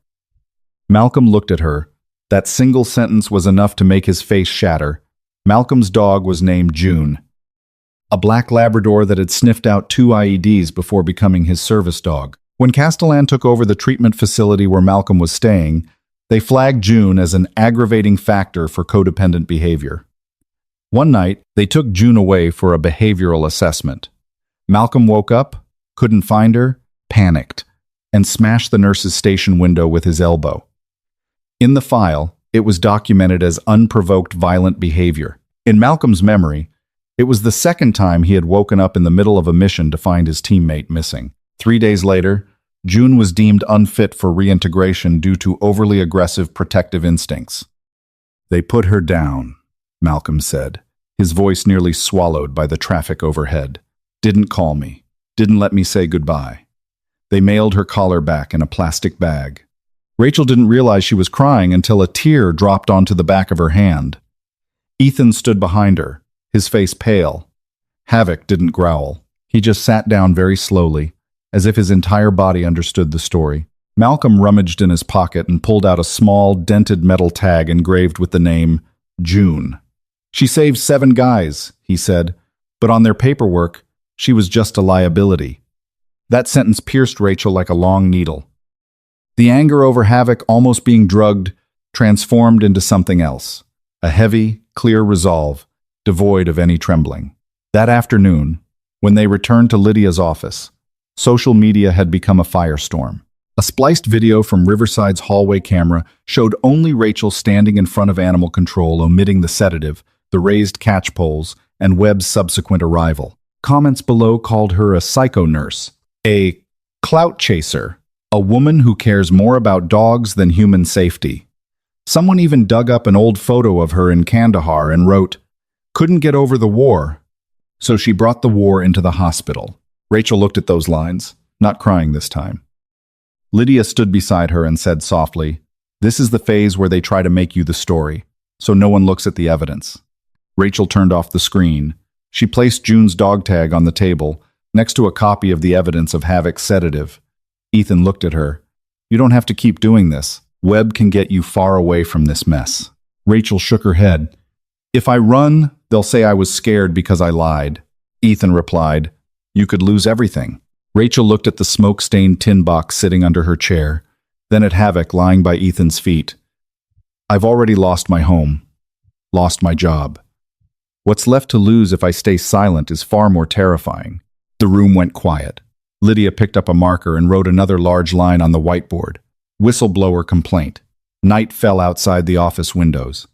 Malcolm looked at her. That single sentence was enough to make his face shatter. Malcolm's dog was named June, a black Labrador that had sniffed out 2 IEDs before becoming his service dog. When Castellan took over the treatment facility where Malcolm was staying, They flagged June as an aggravating factor for codependent behavior. One night, they took June away for a behavioral assessment. Malcolm woke up, couldn't find her, panicked, and smashed the nurse's station window with his elbow. In the file, it was documented as unprovoked violent behavior. In Malcolm's memory, it was the second time he had woken up in the middle of a mission to find his teammate missing. 3 days later, June was deemed unfit for reintegration due to overly aggressive protective instincts. "They put her down," Malcolm said, his voice nearly swallowed by the traffic overhead. "Didn't call me. Didn't let me say goodbye. They mailed her collar back in a plastic bag." Rachel didn't realize she was crying until a tear dropped onto the back of her hand. Ethan stood behind her, his face pale. Havoc didn't growl. He just sat down very slowly, as if his entire body understood the story. Malcolm rummaged in his pocket and pulled out a small, dented metal tag engraved with the name June. "She saved 7 guys," he said, "but on their paperwork, she was just a liability." That sentence pierced Rachel like a long needle. The anger over Havoc almost being drugged transformed into something else, a heavy, clear resolve, devoid of any trembling. That afternoon, when they returned to Lydia's office, social media had become a firestorm. A spliced video from Riverside's hallway camera showed only Rachel standing in front of animal control, omitting the sedative, the raised catch poles, and Webb's subsequent arrival. Comments below called her a psycho nurse, a clout chaser, a woman who cares more about dogs than human safety. Someone even dug up an old photo of her in Kandahar and wrote, "Couldn't get over the war, so she brought the war into the hospital." Rachel looked at those lines, not crying this time. Lydia stood beside her and said softly, "This is the phase where they try to make you the story, so no one looks at the evidence." Rachel turned off the screen. She placed June's dog tag on the table, next to a copy of the evidence of Havoc's sedative. Ethan looked at her. "You don't have to keep doing this. Webb can get you far away from this mess." Rachel shook her head. "If I run, they'll say I was scared because I lied." Ethan replied, "You could lose everything." Rachel looked at the smoke-stained tin box sitting under her chair, then at Havoc lying by Ethan's feet. "I've already lost my home, lost my job. What's left to lose if I stay silent is far more terrifying." The room went quiet. Lydia picked up a marker and wrote another large line on the whiteboard. "Whistleblower complaint." Night fell outside the office windows.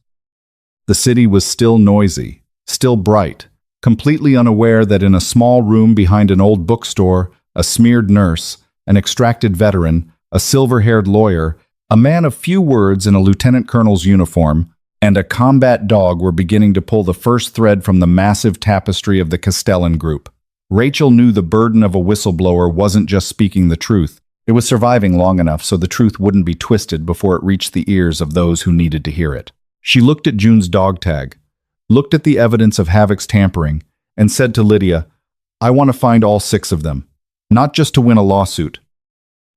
The city was still noisy, still bright, completely unaware that in a small room behind an old bookstore, a smeared nurse, an extracted veteran, a silver-haired lawyer, a man of few words in a lieutenant colonel's uniform, and a combat dog were beginning to pull the first thread from the massive tapestry of the Castellan group. Rachel knew the burden of a whistleblower wasn't just speaking the truth. It was surviving long enough so the truth wouldn't be twisted before it reached the ears of those who needed to hear it. She looked at June's dog tag, looked at the evidence of Havoc's tampering, and said to Lydia, "I want to find all 6 of them, not just to win a lawsuit,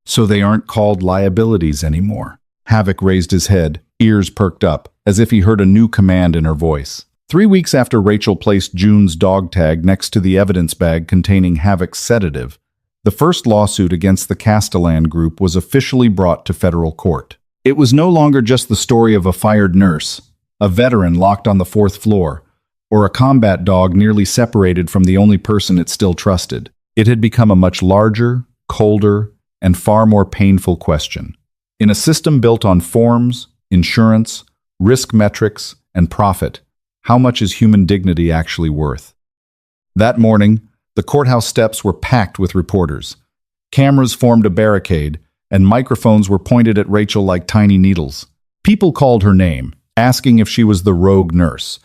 so they aren't called liabilities anymore." Havoc raised his head, ears perked up, as if he heard a new command in her voice. 3 weeks after Rachel placed June's dog tag next to the evidence bag containing Havoc's sedative, the first lawsuit against the Castellan group was officially brought to federal court. It was no longer just the story of a fired nurse, a veteran locked on the 4th floor, or a combat dog nearly separated from the only person it still trusted. It had become a much larger, colder, and far more painful question. In a system built on forms, insurance, risk metrics, and profit, how much is human dignity actually worth? That morning, the courthouse steps were packed with reporters. Cameras formed a barricade, and microphones were pointed at Rachel like tiny needles. People called her name, asking if she was the rogue nurse,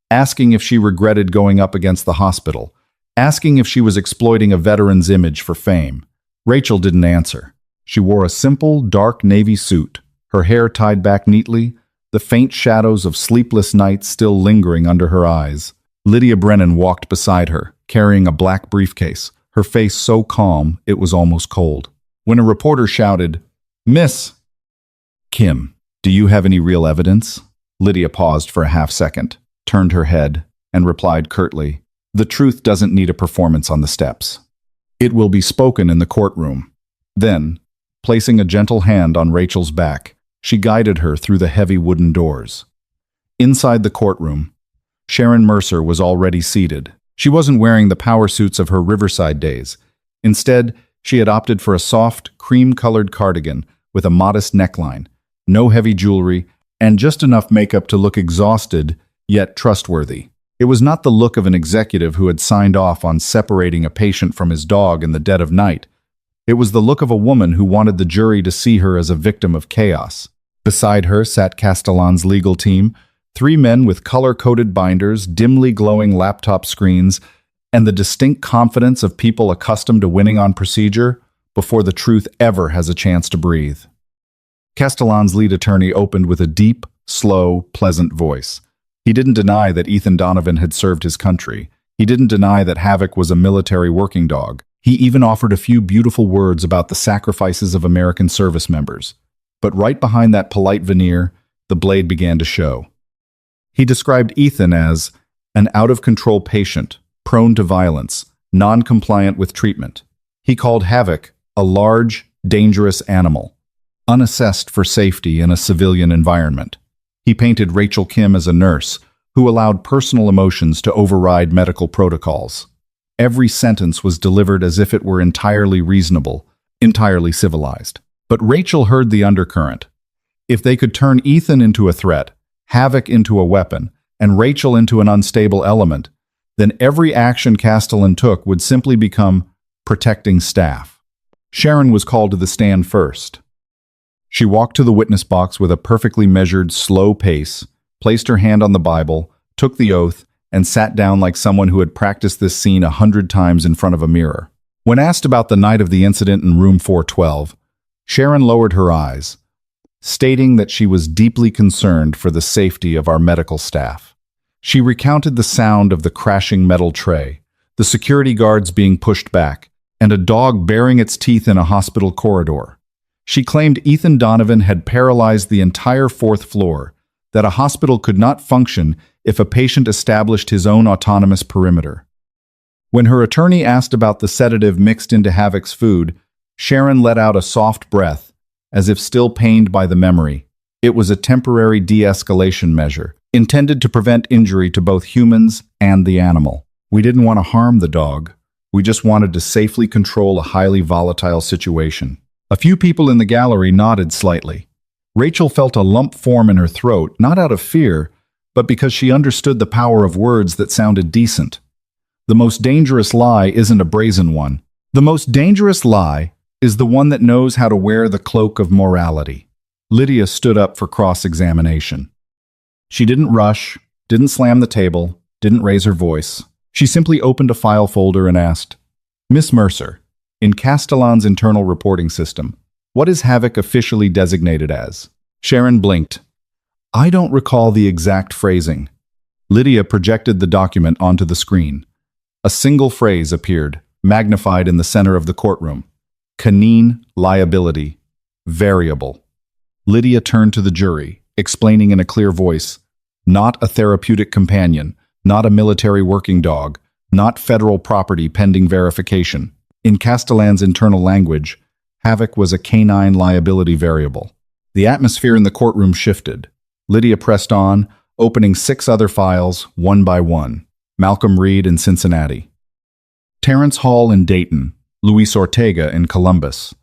asking if she regretted going up against the hospital, asking if she was exploiting a veteran's image for fame. Rachel didn't answer. She wore a simple, dark navy suit, her hair tied back neatly, the faint shadows of sleepless nights still lingering under her eyes. Lydia Brennan walked beside her, carrying a black briefcase, her face so calm it was almost cold. When a reporter shouted, "Miss Kim, do you have any real evidence?" Lydia paused for a half-second, turned her head, and replied curtly, "The truth doesn't need a performance on the steps. It will be spoken in the courtroom." Then, placing a gentle hand on Rachel's back, She guided her through the heavy wooden doors. Inside the courtroom, Sharon Mercer was already seated. She wasn't wearing the power suits of her Riverside days. Instead, she had opted for a soft, cream-colored cardigan with a modest neckline, no heavy jewelry, and just enough makeup to look exhausted, yet trustworthy. It was not the look of an executive who had signed off on separating a patient from his dog in the dead of night. It was the look of a woman who wanted the jury to see her as a victim of chaos. Beside her sat Castellan's legal team, 3 men with color-coded binders, dimly glowing laptop screens, and the distinct confidence of people accustomed to winning on procedure before the truth ever has a chance to breathe. Castellan's lead attorney opened with a deep, slow, pleasant voice. He didn't deny that Ethan Donovan had served his country. He didn't deny that Havoc was a military working dog. He even offered a few beautiful words about the sacrifices of American service members. But right behind that polite veneer, the blade began to show. He described Ethan as an out-of-control patient, prone to violence, non-compliant with treatment. He called Havoc a large, dangerous animal, unassessed for safety in a civilian environment. He painted Rachel Kim as a nurse who allowed personal emotions to override medical protocols. Every sentence was delivered as if it were entirely reasonable, entirely civilized. But Rachel heard the undercurrent. If they could turn Ethan into a threat, Havoc into a weapon, and Rachel into an unstable element, then every action Castellan took would simply become protecting staff. Sharon was called to the stand first. She walked to the witness box with a perfectly measured, slow pace, placed her hand on the Bible, took the oath, and sat down like someone who had practiced this scene 100 times in front of a mirror. When asked about the night of the incident in room 412, Sharon lowered her eyes, stating that she was deeply concerned for the safety of our medical staff. She recounted the sound of the crashing metal tray, the security guards being pushed back, and a dog baring its teeth in a hospital corridor. She claimed Ethan Donovan had paralyzed the entire 4th floor, that a hospital could not function if a patient established his own autonomous perimeter. When her attorney asked about the sedative mixed into Havoc's food, Sharon let out a soft breath, as if still pained by the memory. It was a temporary de-escalation measure, intended to prevent injury to both humans and the animal. We didn't want to harm the dog. We just wanted to safely control a highly volatile situation. A few people in the gallery nodded slightly. Rachel felt a lump form in her throat, not out of fear, but because she understood the power of words that sounded decent. The most dangerous lie isn't a brazen one. The most dangerous lie is the one that knows how to wear the cloak of morality. Lydia stood up for cross-examination. She didn't rush, didn't slam the table, didn't raise her voice. She simply opened a file folder and asked, "Miss Mercer, in Castellan's internal reporting system, what is Havoc officially designated as?" Sharon blinked. "I don't recall the exact phrasing." Lydia projected the document onto the screen. A single phrase appeared, magnified in the center of the courtroom. Canine liability. Variable. Lydia turned to the jury, explaining in a clear voice, "Not a therapeutic companion, not a military working dog, not federal property pending verification. In Castellan's internal language, Havoc was a canine liability variable." The atmosphere in the courtroom shifted. Lydia pressed on, opening 6 other files, one by one. Malcolm Reed in Cincinnati, Terrence Hall in Dayton, Luis Ortega in Columbus.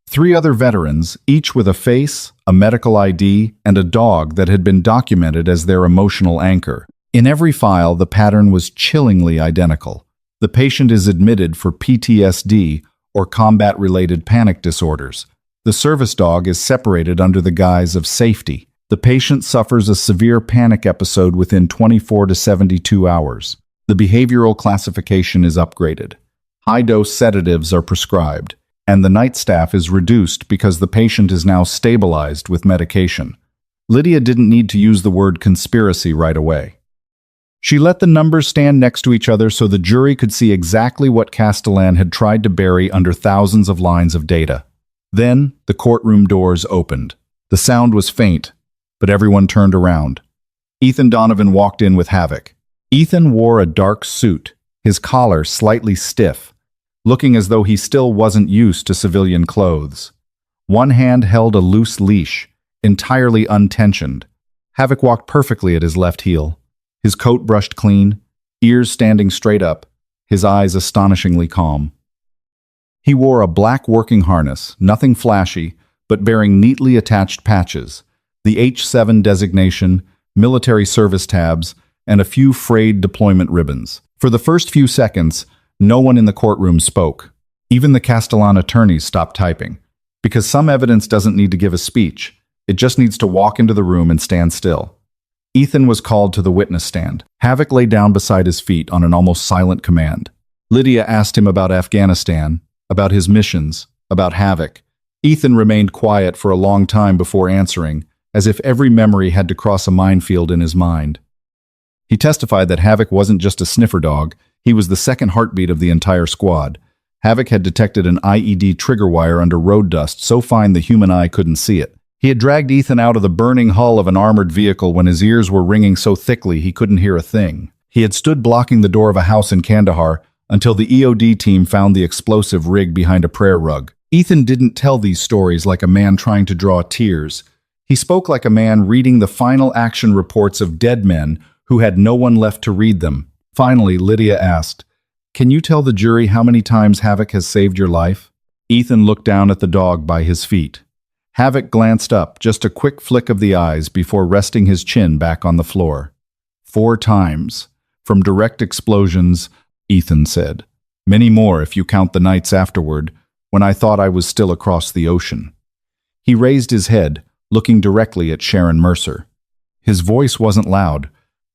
3 other veterans, each with a face, a medical ID, and a dog that had been documented as their emotional anchor. In every file, the pattern was chillingly identical. The patient is admitted for PTSD or combat-related panic disorders. The service dog is separated under the guise of safety. The patient suffers a severe panic episode within 24 to 72 hours. The behavioral classification is upgraded. High-dose sedatives are prescribed, and the night staff is reduced because the patient is now stabilized with medication. Lydia didn't need to use the word conspiracy right away. She let the numbers stand next to each other so the jury could see exactly what Castellan had tried to bury under thousands of lines of data. Then, the courtroom doors opened. The sound was faint, but everyone turned around. Ethan Donovan walked in with Havoc. Ethan wore a dark suit, his collar slightly stiff, looking as though he still wasn't used to civilian clothes. One hand held a loose leash, entirely untensioned. Havoc walked perfectly at his left heel, his coat brushed clean, ears standing straight up, his eyes astonishingly calm. He wore a black working harness, nothing flashy, but bearing neatly attached patches, the H7 designation, military service tabs, and a few frayed deployment ribbons. For the first few seconds, no one in the courtroom spoke. Even the Castellan attorneys stopped typing, because some evidence doesn't need to give a speech. It just needs to walk into the room and stand still. Ethan was called to the witness stand. Havoc lay down beside his feet on an almost silent command. Lydia asked him about Afghanistan, about his missions, about Havoc. Ethan remained quiet for a long time before answering, as if every memory had to cross a minefield in his mind. He testified that Havoc wasn't just a sniffer dog, he was the second heartbeat of the entire squad. Havoc had detected an IED trigger wire under road dust so fine the human eye couldn't see it. He had dragged Ethan out of the burning hull of an armored vehicle when his ears were ringing so thickly he couldn't hear a thing. He had stood blocking the door of a house in Kandahar until the EOD team found the explosive rig behind a prayer rug. Ethan didn't tell these stories like a man trying to draw tears. He spoke like a man reading the final action reports of dead men who had no one left to read them. Finally, Lydia asked, "Can you tell the jury how many times Havoc has saved your life?" Ethan looked down at the dog by his feet. Havoc glanced up, just a quick flick of the eyes before resting his chin back on the floor. 4 times. From direct explosions, Ethan said. Many more if you count the nights afterward, when I thought I was still across the ocean. He raised his head, looking directly at Sharon Mercer. His voice wasn't loud,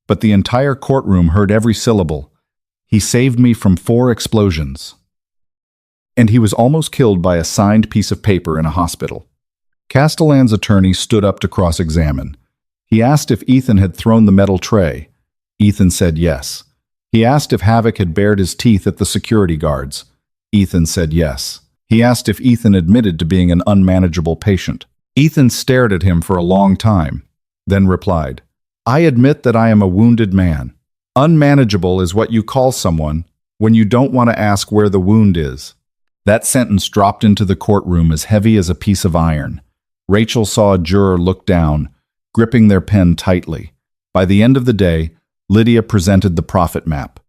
but the entire courtroom heard every syllable. He saved me from 4 explosions. And he was almost killed by a signed piece of paper in a hospital. Castellan's attorney stood up to cross-examine. He asked if Ethan had thrown the metal tray. Ethan said yes. He asked if Havoc had bared his teeth at the security guards. Ethan said yes. He asked if Ethan admitted to being an unmanageable patient. Ethan stared at him for a long time, then replied, "I admit that I am a wounded man. Unmanageable is what you call someone when you don't want to ask where the wound is." That sentence dropped into the courtroom as heavy as a piece of iron. Rachel saw a juror look down, gripping their pen tightly. By the end of the day, Lydia presented the profit map.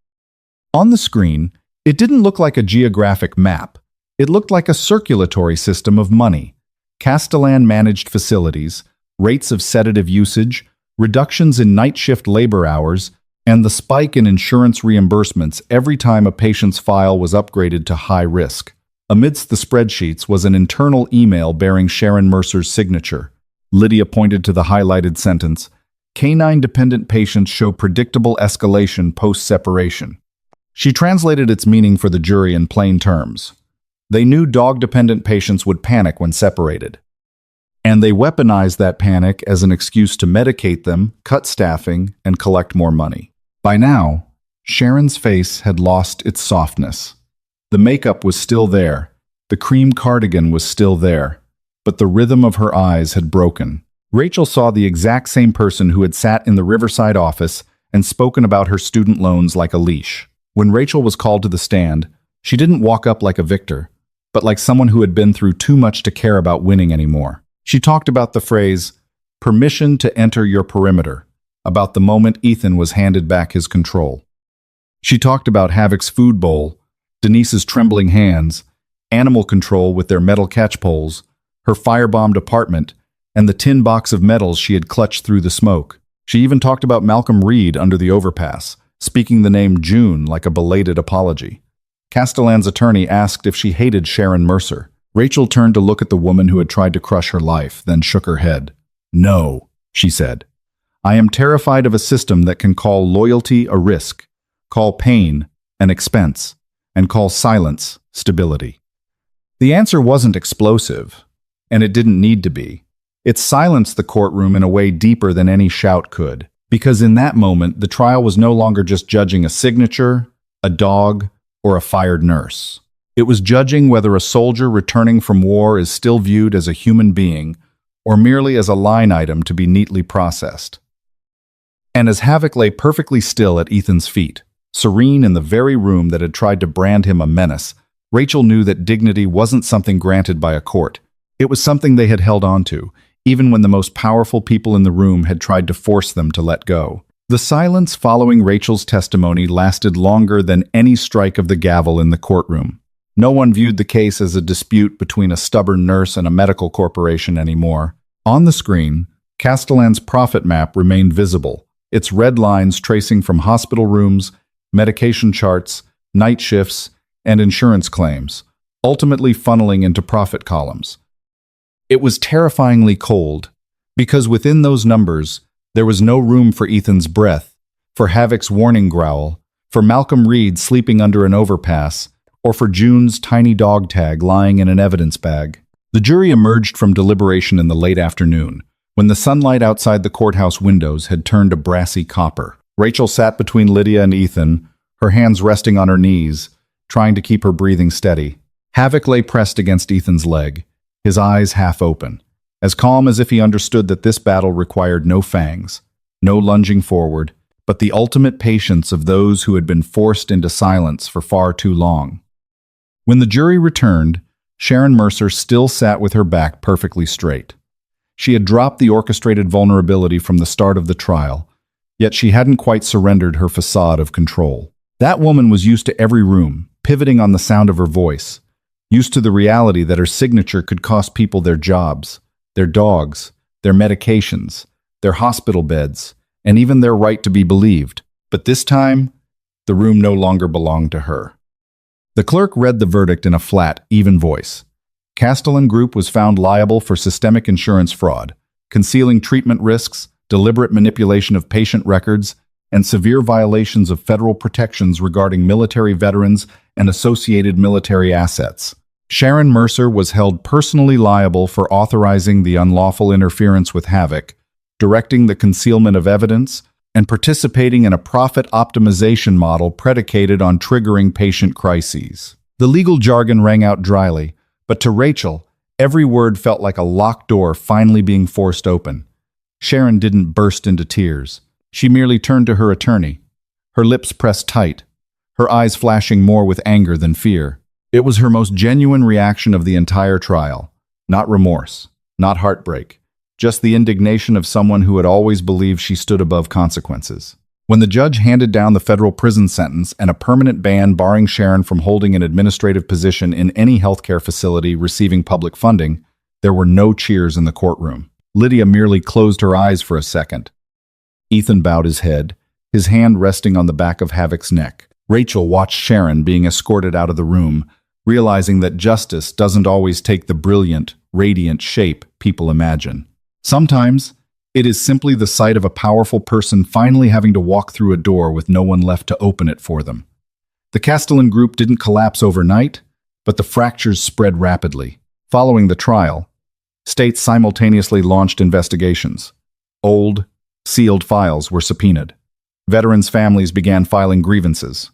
On the screen, it didn't look like a geographic map. It looked like a circulatory system of money. Castellan-managed facilities, rates of sedative usage, reductions in night shift labor hours, and the spike in insurance reimbursements every time a patient's file was upgraded to high risk. Amidst the spreadsheets was an internal email bearing Sharon Mercer's signature. Lydia pointed to the highlighted sentence, "Canine-dependent patients show predictable escalation post-separation." She translated its meaning for the jury in plain terms. They knew dog-dependent patients would panic when separated. And they weaponized that panic as an excuse to medicate them, cut staffing, and collect more money. By now, Sharon's face had lost its softness. The makeup was still there, the cream cardigan was still there, but the rhythm of her eyes had broken. Rachel saw the exact same person who had sat in the Riverside office and spoken about her student loans like a leash. When Rachel was called to the stand, she didn't walk up like a victor, but like someone who had been through too much to care about winning anymore. She talked about the phrase, "permission to enter your perimeter," about the moment Ethan was handed back his control. She talked about Havoc's food bowl, Denise's trembling hands, animal control with their metal catch poles, her firebombed apartment, and the tin box of medals she had clutched through the smoke. She even talked about Malcolm Reed under the overpass, speaking the name June like a belated apology. Castellan's attorney asked if she hated Sharon Mercer. Rachel turned to look at the woman who had tried to crush her life, then shook her head. "No," she said. "I am terrified of a system that can call loyalty a risk, call pain an expense, and call silence stability." The answer wasn't explosive, and it didn't need to be. It silenced the courtroom in a way deeper than any shout could, because in that moment, the trial was no longer just judging a signature, a dog, or a fired nurse. It was judging whether a soldier returning from war is still viewed as a human being or merely as a line item to be neatly processed. And as Havoc lay perfectly still at Ethan's feet, serene in the very room that had tried to brand him a menace, Rachel knew that dignity wasn't something granted by a court. It was something they had held on to, even when the most powerful people in the room had tried to force them to let go. The silence following Rachel's testimony lasted longer than any strike of the gavel in the courtroom. No one viewed the case as a dispute between a stubborn nurse and a medical corporation anymore. On the screen, Castellan's profit map remained visible, its red lines tracing from hospital rooms, medication charts, night shifts, and insurance claims, ultimately funneling into profit columns. It was terrifyingly cold, because within those numbers, there was no room for Ethan's breath, for Havoc's warning growl, for Malcolm Reed sleeping under an overpass, or for June's tiny dog tag lying in an evidence bag. The jury emerged from deliberation in the late afternoon, when the sunlight outside the courthouse windows had turned a brassy copper. Rachel sat between Lydia and Ethan, her hands resting on her knees, trying to keep her breathing steady. Havoc lay pressed against Ethan's leg, his eyes half open, as calm as if he understood that this battle required no fangs, no lunging forward, but the ultimate patience of those who had been forced into silence for far too long. When the jury returned, Sharon Mercer still sat with her back perfectly straight. She had dropped the orchestrated vulnerability from the start of the trial, yet she hadn't quite surrendered her facade of control. That woman was used to every room, pivoting on the sound of her voice, used to the reality that her signature could cost people their jobs, their dogs, their medications, their hospital beds, and even their right to be believed. But this time, the room no longer belonged to her. The clerk read the verdict in a flat, even voice. Castellan Group was found liable for systemic insurance fraud, concealing treatment risks, deliberate manipulation of patient records, and severe violations of federal protections regarding military veterans and associated military assets. Sharon Mercer was held personally liable for authorizing the unlawful interference with Havoc, directing the concealment of evidence, and participating in a profit optimization model predicated on triggering patient crises. The legal jargon rang out dryly, but to Rachel, every word felt like a locked door finally being forced open. Sharon didn't burst into tears. She merely turned to her attorney, her lips pressed tight, her eyes flashing more with anger than fear. It was her most genuine reaction of the entire trial. Not remorse, not heartbreak, just the indignation of someone who had always believed she stood above consequences. When the judge handed down the federal prison sentence and a permanent ban barring Sharon from holding an administrative position in any healthcare facility receiving public funding, there were no cheers in the courtroom. Lydia merely closed her eyes for a second. Ethan bowed his head, his hand resting on the back of Havoc's neck. Rachel watched Sharon being escorted out of the room, realizing that justice doesn't always take the brilliant, radiant shape people imagine. Sometimes, it is simply the sight of a powerful person finally having to walk through a door with no one left to open it for them. The Castellan Group didn't collapse overnight, but the fractures spread rapidly. Following the trial, states simultaneously launched investigations. Old, sealed files were subpoenaed. Veterans' families began filing grievances.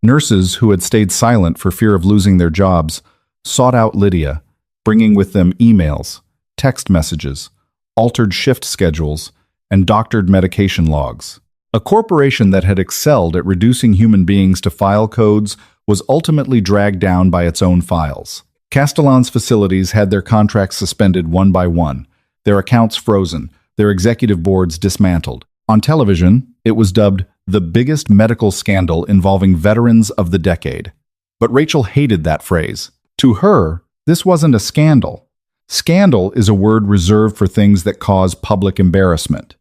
Nurses who had stayed silent for fear of losing their jobs sought out Lydia, bringing with them emails, text messages, altered shift schedules, and doctored medication logs. A corporation that had excelled at reducing human beings to file codes was ultimately dragged down by its own files. Castellan's facilities had their contracts suspended one by one, their accounts frozen, their executive boards dismantled. On television, it was dubbed the biggest medical scandal involving veterans of the decade. But Rachel hated that phrase. To her, this wasn't a scandal. Scandal is a word reserved for things that cause public embarrassment.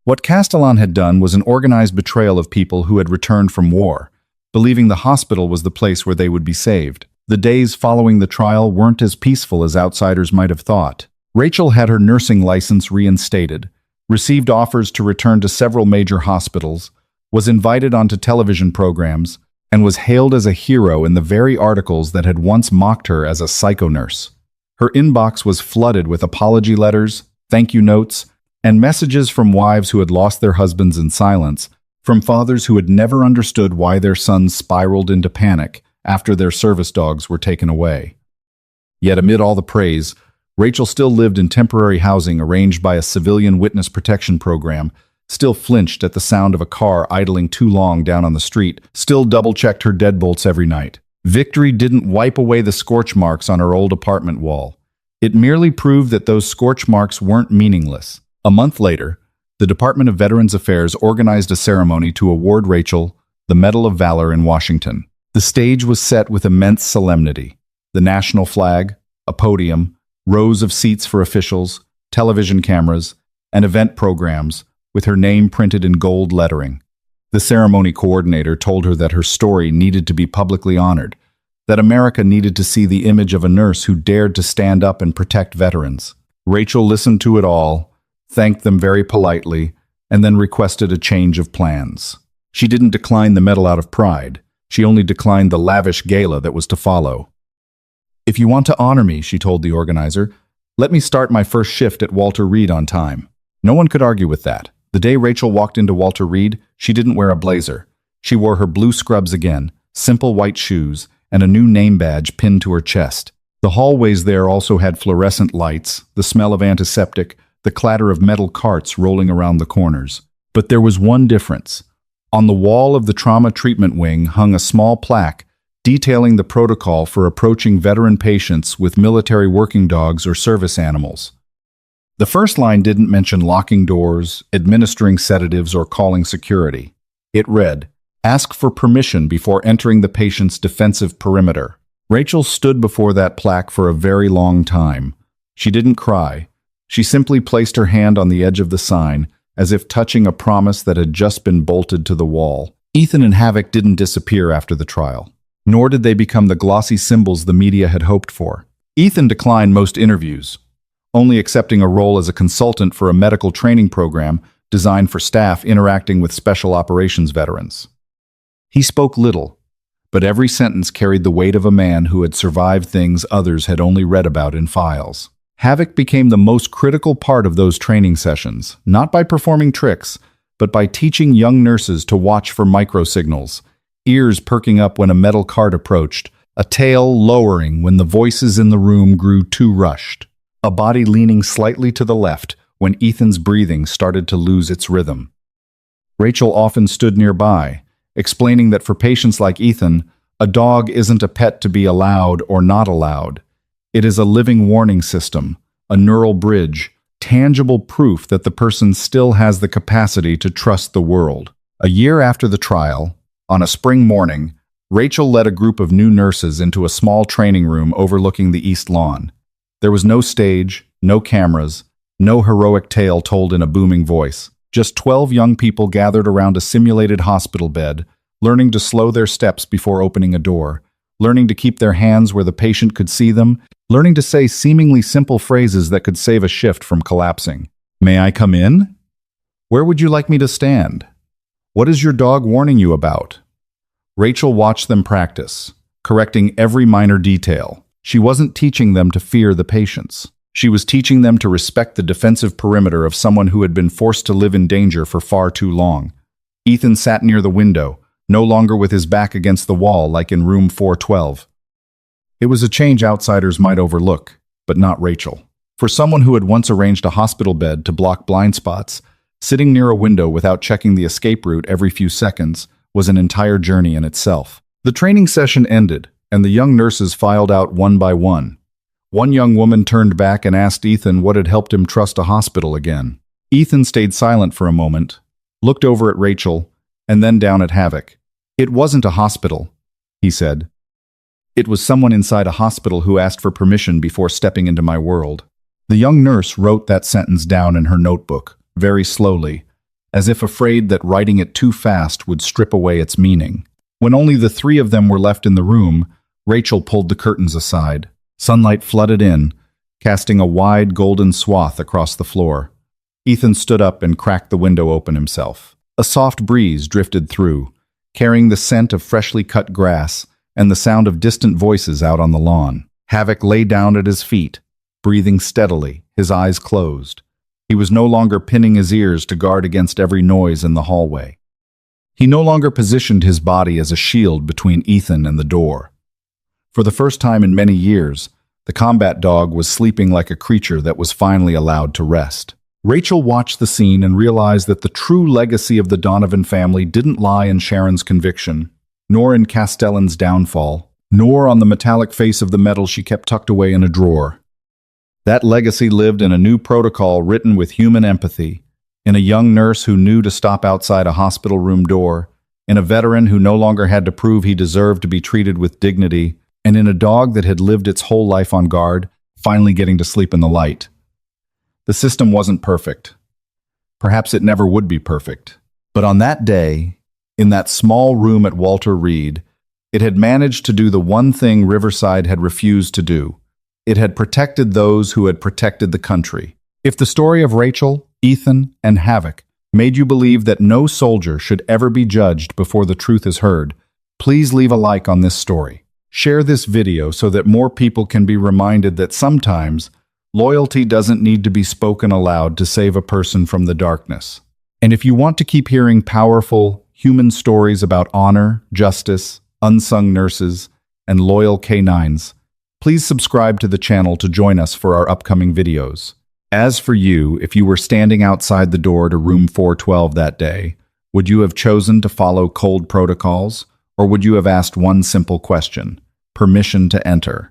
What Castellan had done was an organized betrayal of people who had returned from war, believing the hospital was the place where they would be saved. The days following the trial weren't as peaceful as outsiders might have thought. Rachel had her nursing license reinstated, received offers to return to several major hospitals, was invited onto television programs, and was hailed as a hero in the very articles that had once mocked her as a psycho-nurse. Her inbox was flooded with apology letters, thank you notes, and messages from wives who had lost their husbands in silence, from fathers who had never understood why their sons spiraled into panic after their service dogs were taken away. Yet amid all the praise, Rachel still lived in temporary housing arranged by a civilian witness protection program, still flinched at the sound of a car idling too long down on the street, still double-checked her deadbolts every night. Victory didn't wipe away the scorch marks on her old apartment wall. It merely proved that those scorch marks weren't meaningless. A month later, the Department of Veterans Affairs organized a ceremony to award Rachel the Medal of Valor in Washington. The stage was set with immense solemnity. The national flag, a podium, rows of seats for officials, television cameras, and event programs with her name printed in gold lettering. The ceremony coordinator told her that her story needed to be publicly honored, that America needed to see the image of a nurse who dared to stand up and protect veterans. Rachel listened to it all, thanked them very politely, and then requested a change of plans. She didn't decline the medal out of pride. She only declined the lavish gala that was to follow. "If you want to honor me," she told the organizer, "let me start my first shift at Walter Reed on time." No one could argue with that. The day Rachel walked into Walter Reed, she didn't wear a blazer. She wore her blue scrubs again, simple white shoes, and a new name badge pinned to her chest. The hallways there also had fluorescent lights, the smell of antiseptic, the clatter of metal carts rolling around the corners. But there was one difference. On the wall of the trauma treatment wing hung a small plaque detailing the protocol for approaching veteran patients with military working dogs or service animals. The first line didn't mention locking doors, administering sedatives, or calling security. It read, "Ask for permission before entering the patient's defensive perimeter." Rachel stood before that plaque for a very long time. She didn't cry. She simply placed her hand on the edge of the sign, as if touching a promise that had just been bolted to the wall. Ethan and Havoc didn't disappear after the trial, nor did they become the glossy symbols the media had hoped for. Ethan declined most interviews, only accepting a role as a consultant for a medical training program designed for staff interacting with special operations veterans. He spoke little, but every sentence carried the weight of a man who had survived things others had only read about in files. Havoc became the most critical part of those training sessions, not by performing tricks, but by teaching young nurses to watch for microsignals, ears perking up when a metal cart approached, a tail lowering when the voices in the room grew too rushed, a body leaning slightly to the left when Ethan's breathing started to lose its rhythm. Rachel often stood nearby, explaining that for patients like Ethan, a dog isn't a pet to be allowed or not allowed. It is a living warning system, a neural bridge, tangible proof that the person still has the capacity to trust the world. A year after the trial, on a spring morning, Rachel led a group of new nurses into a small training room overlooking the East Lawn. There was no stage, no cameras, no heroic tale told in a booming voice. Just 12 young people gathered around a simulated hospital bed, learning to slow their steps before opening a door, learning to keep their hands where the patient could see them, learning to say seemingly simple phrases that could save a shift from collapsing. "May I come in? Where would you like me to stand? What is your dog warning you about?" Rachel watched them practice, correcting every minor detail. She wasn't teaching them to fear the patients. She was teaching them to respect the defensive perimeter of someone who had been forced to live in danger for far too long. Ethan sat near the window, no longer with his back against the wall like in room 412. It was a change outsiders might overlook, but not Rachel. For someone who had once arranged a hospital bed to block blind spots, sitting near a window without checking the escape route every few seconds was an entire journey in itself. The training session ended, and the young nurses filed out one by one. One young woman turned back and asked Ethan what had helped him trust a hospital again. Ethan stayed silent for a moment, looked over at Rachel, and then down at Havoc. "It wasn't a hospital," he said. "It was someone inside a hospital who asked for permission before stepping into my world." The young nurse wrote that sentence down in her notebook, very slowly, as if afraid that writing it too fast would strip away its meaning. When only the three of them were left in the room, Rachel pulled the curtains aside. Sunlight flooded in, casting a wide golden swath across the floor. Ethan stood up and cracked the window open himself. A soft breeze drifted through, carrying the scent of freshly cut grass and the sound of distant voices out on the lawn. Havoc lay down at his feet, breathing steadily, his eyes closed. He was no longer pinning his ears to guard against every noise in the hallway. He no longer positioned his body as a shield between Ethan and the door. For the first time in many years, the combat dog was sleeping like a creature that was finally allowed to rest. Rachel watched the scene and realized that the true legacy of the Donovan family didn't lie in Sharon's conviction, nor in Castellan's downfall, nor on the metallic face of the medal she kept tucked away in a drawer. That legacy lived in a new protocol written with human empathy, in a young nurse who knew to stop outside a hospital room door, in a veteran who no longer had to prove he deserved to be treated with dignity, and in a dog that had lived its whole life on guard, finally getting to sleep in the light. The system wasn't perfect. Perhaps it never would be perfect. But on that day, in that small room at Walter Reed, it had managed to do the one thing Riverside had refused to do. It had protected those who had protected the country. If the story of Rachel, Ethan, and Havoc made you believe that no soldier should ever be judged before the truth is heard, please leave a like on this story. Share this video so that more people can be reminded that sometimes loyalty doesn't need to be spoken aloud to save a person from the darkness. And if you want to keep hearing powerful, human stories about honor, justice, unsung nurses, and loyal canines, please subscribe to the channel to join us for our upcoming videos. As for you, if you were standing outside the door to room 412 that day, would you have chosen to follow cold protocols, or would you have asked one simple question: permission to enter?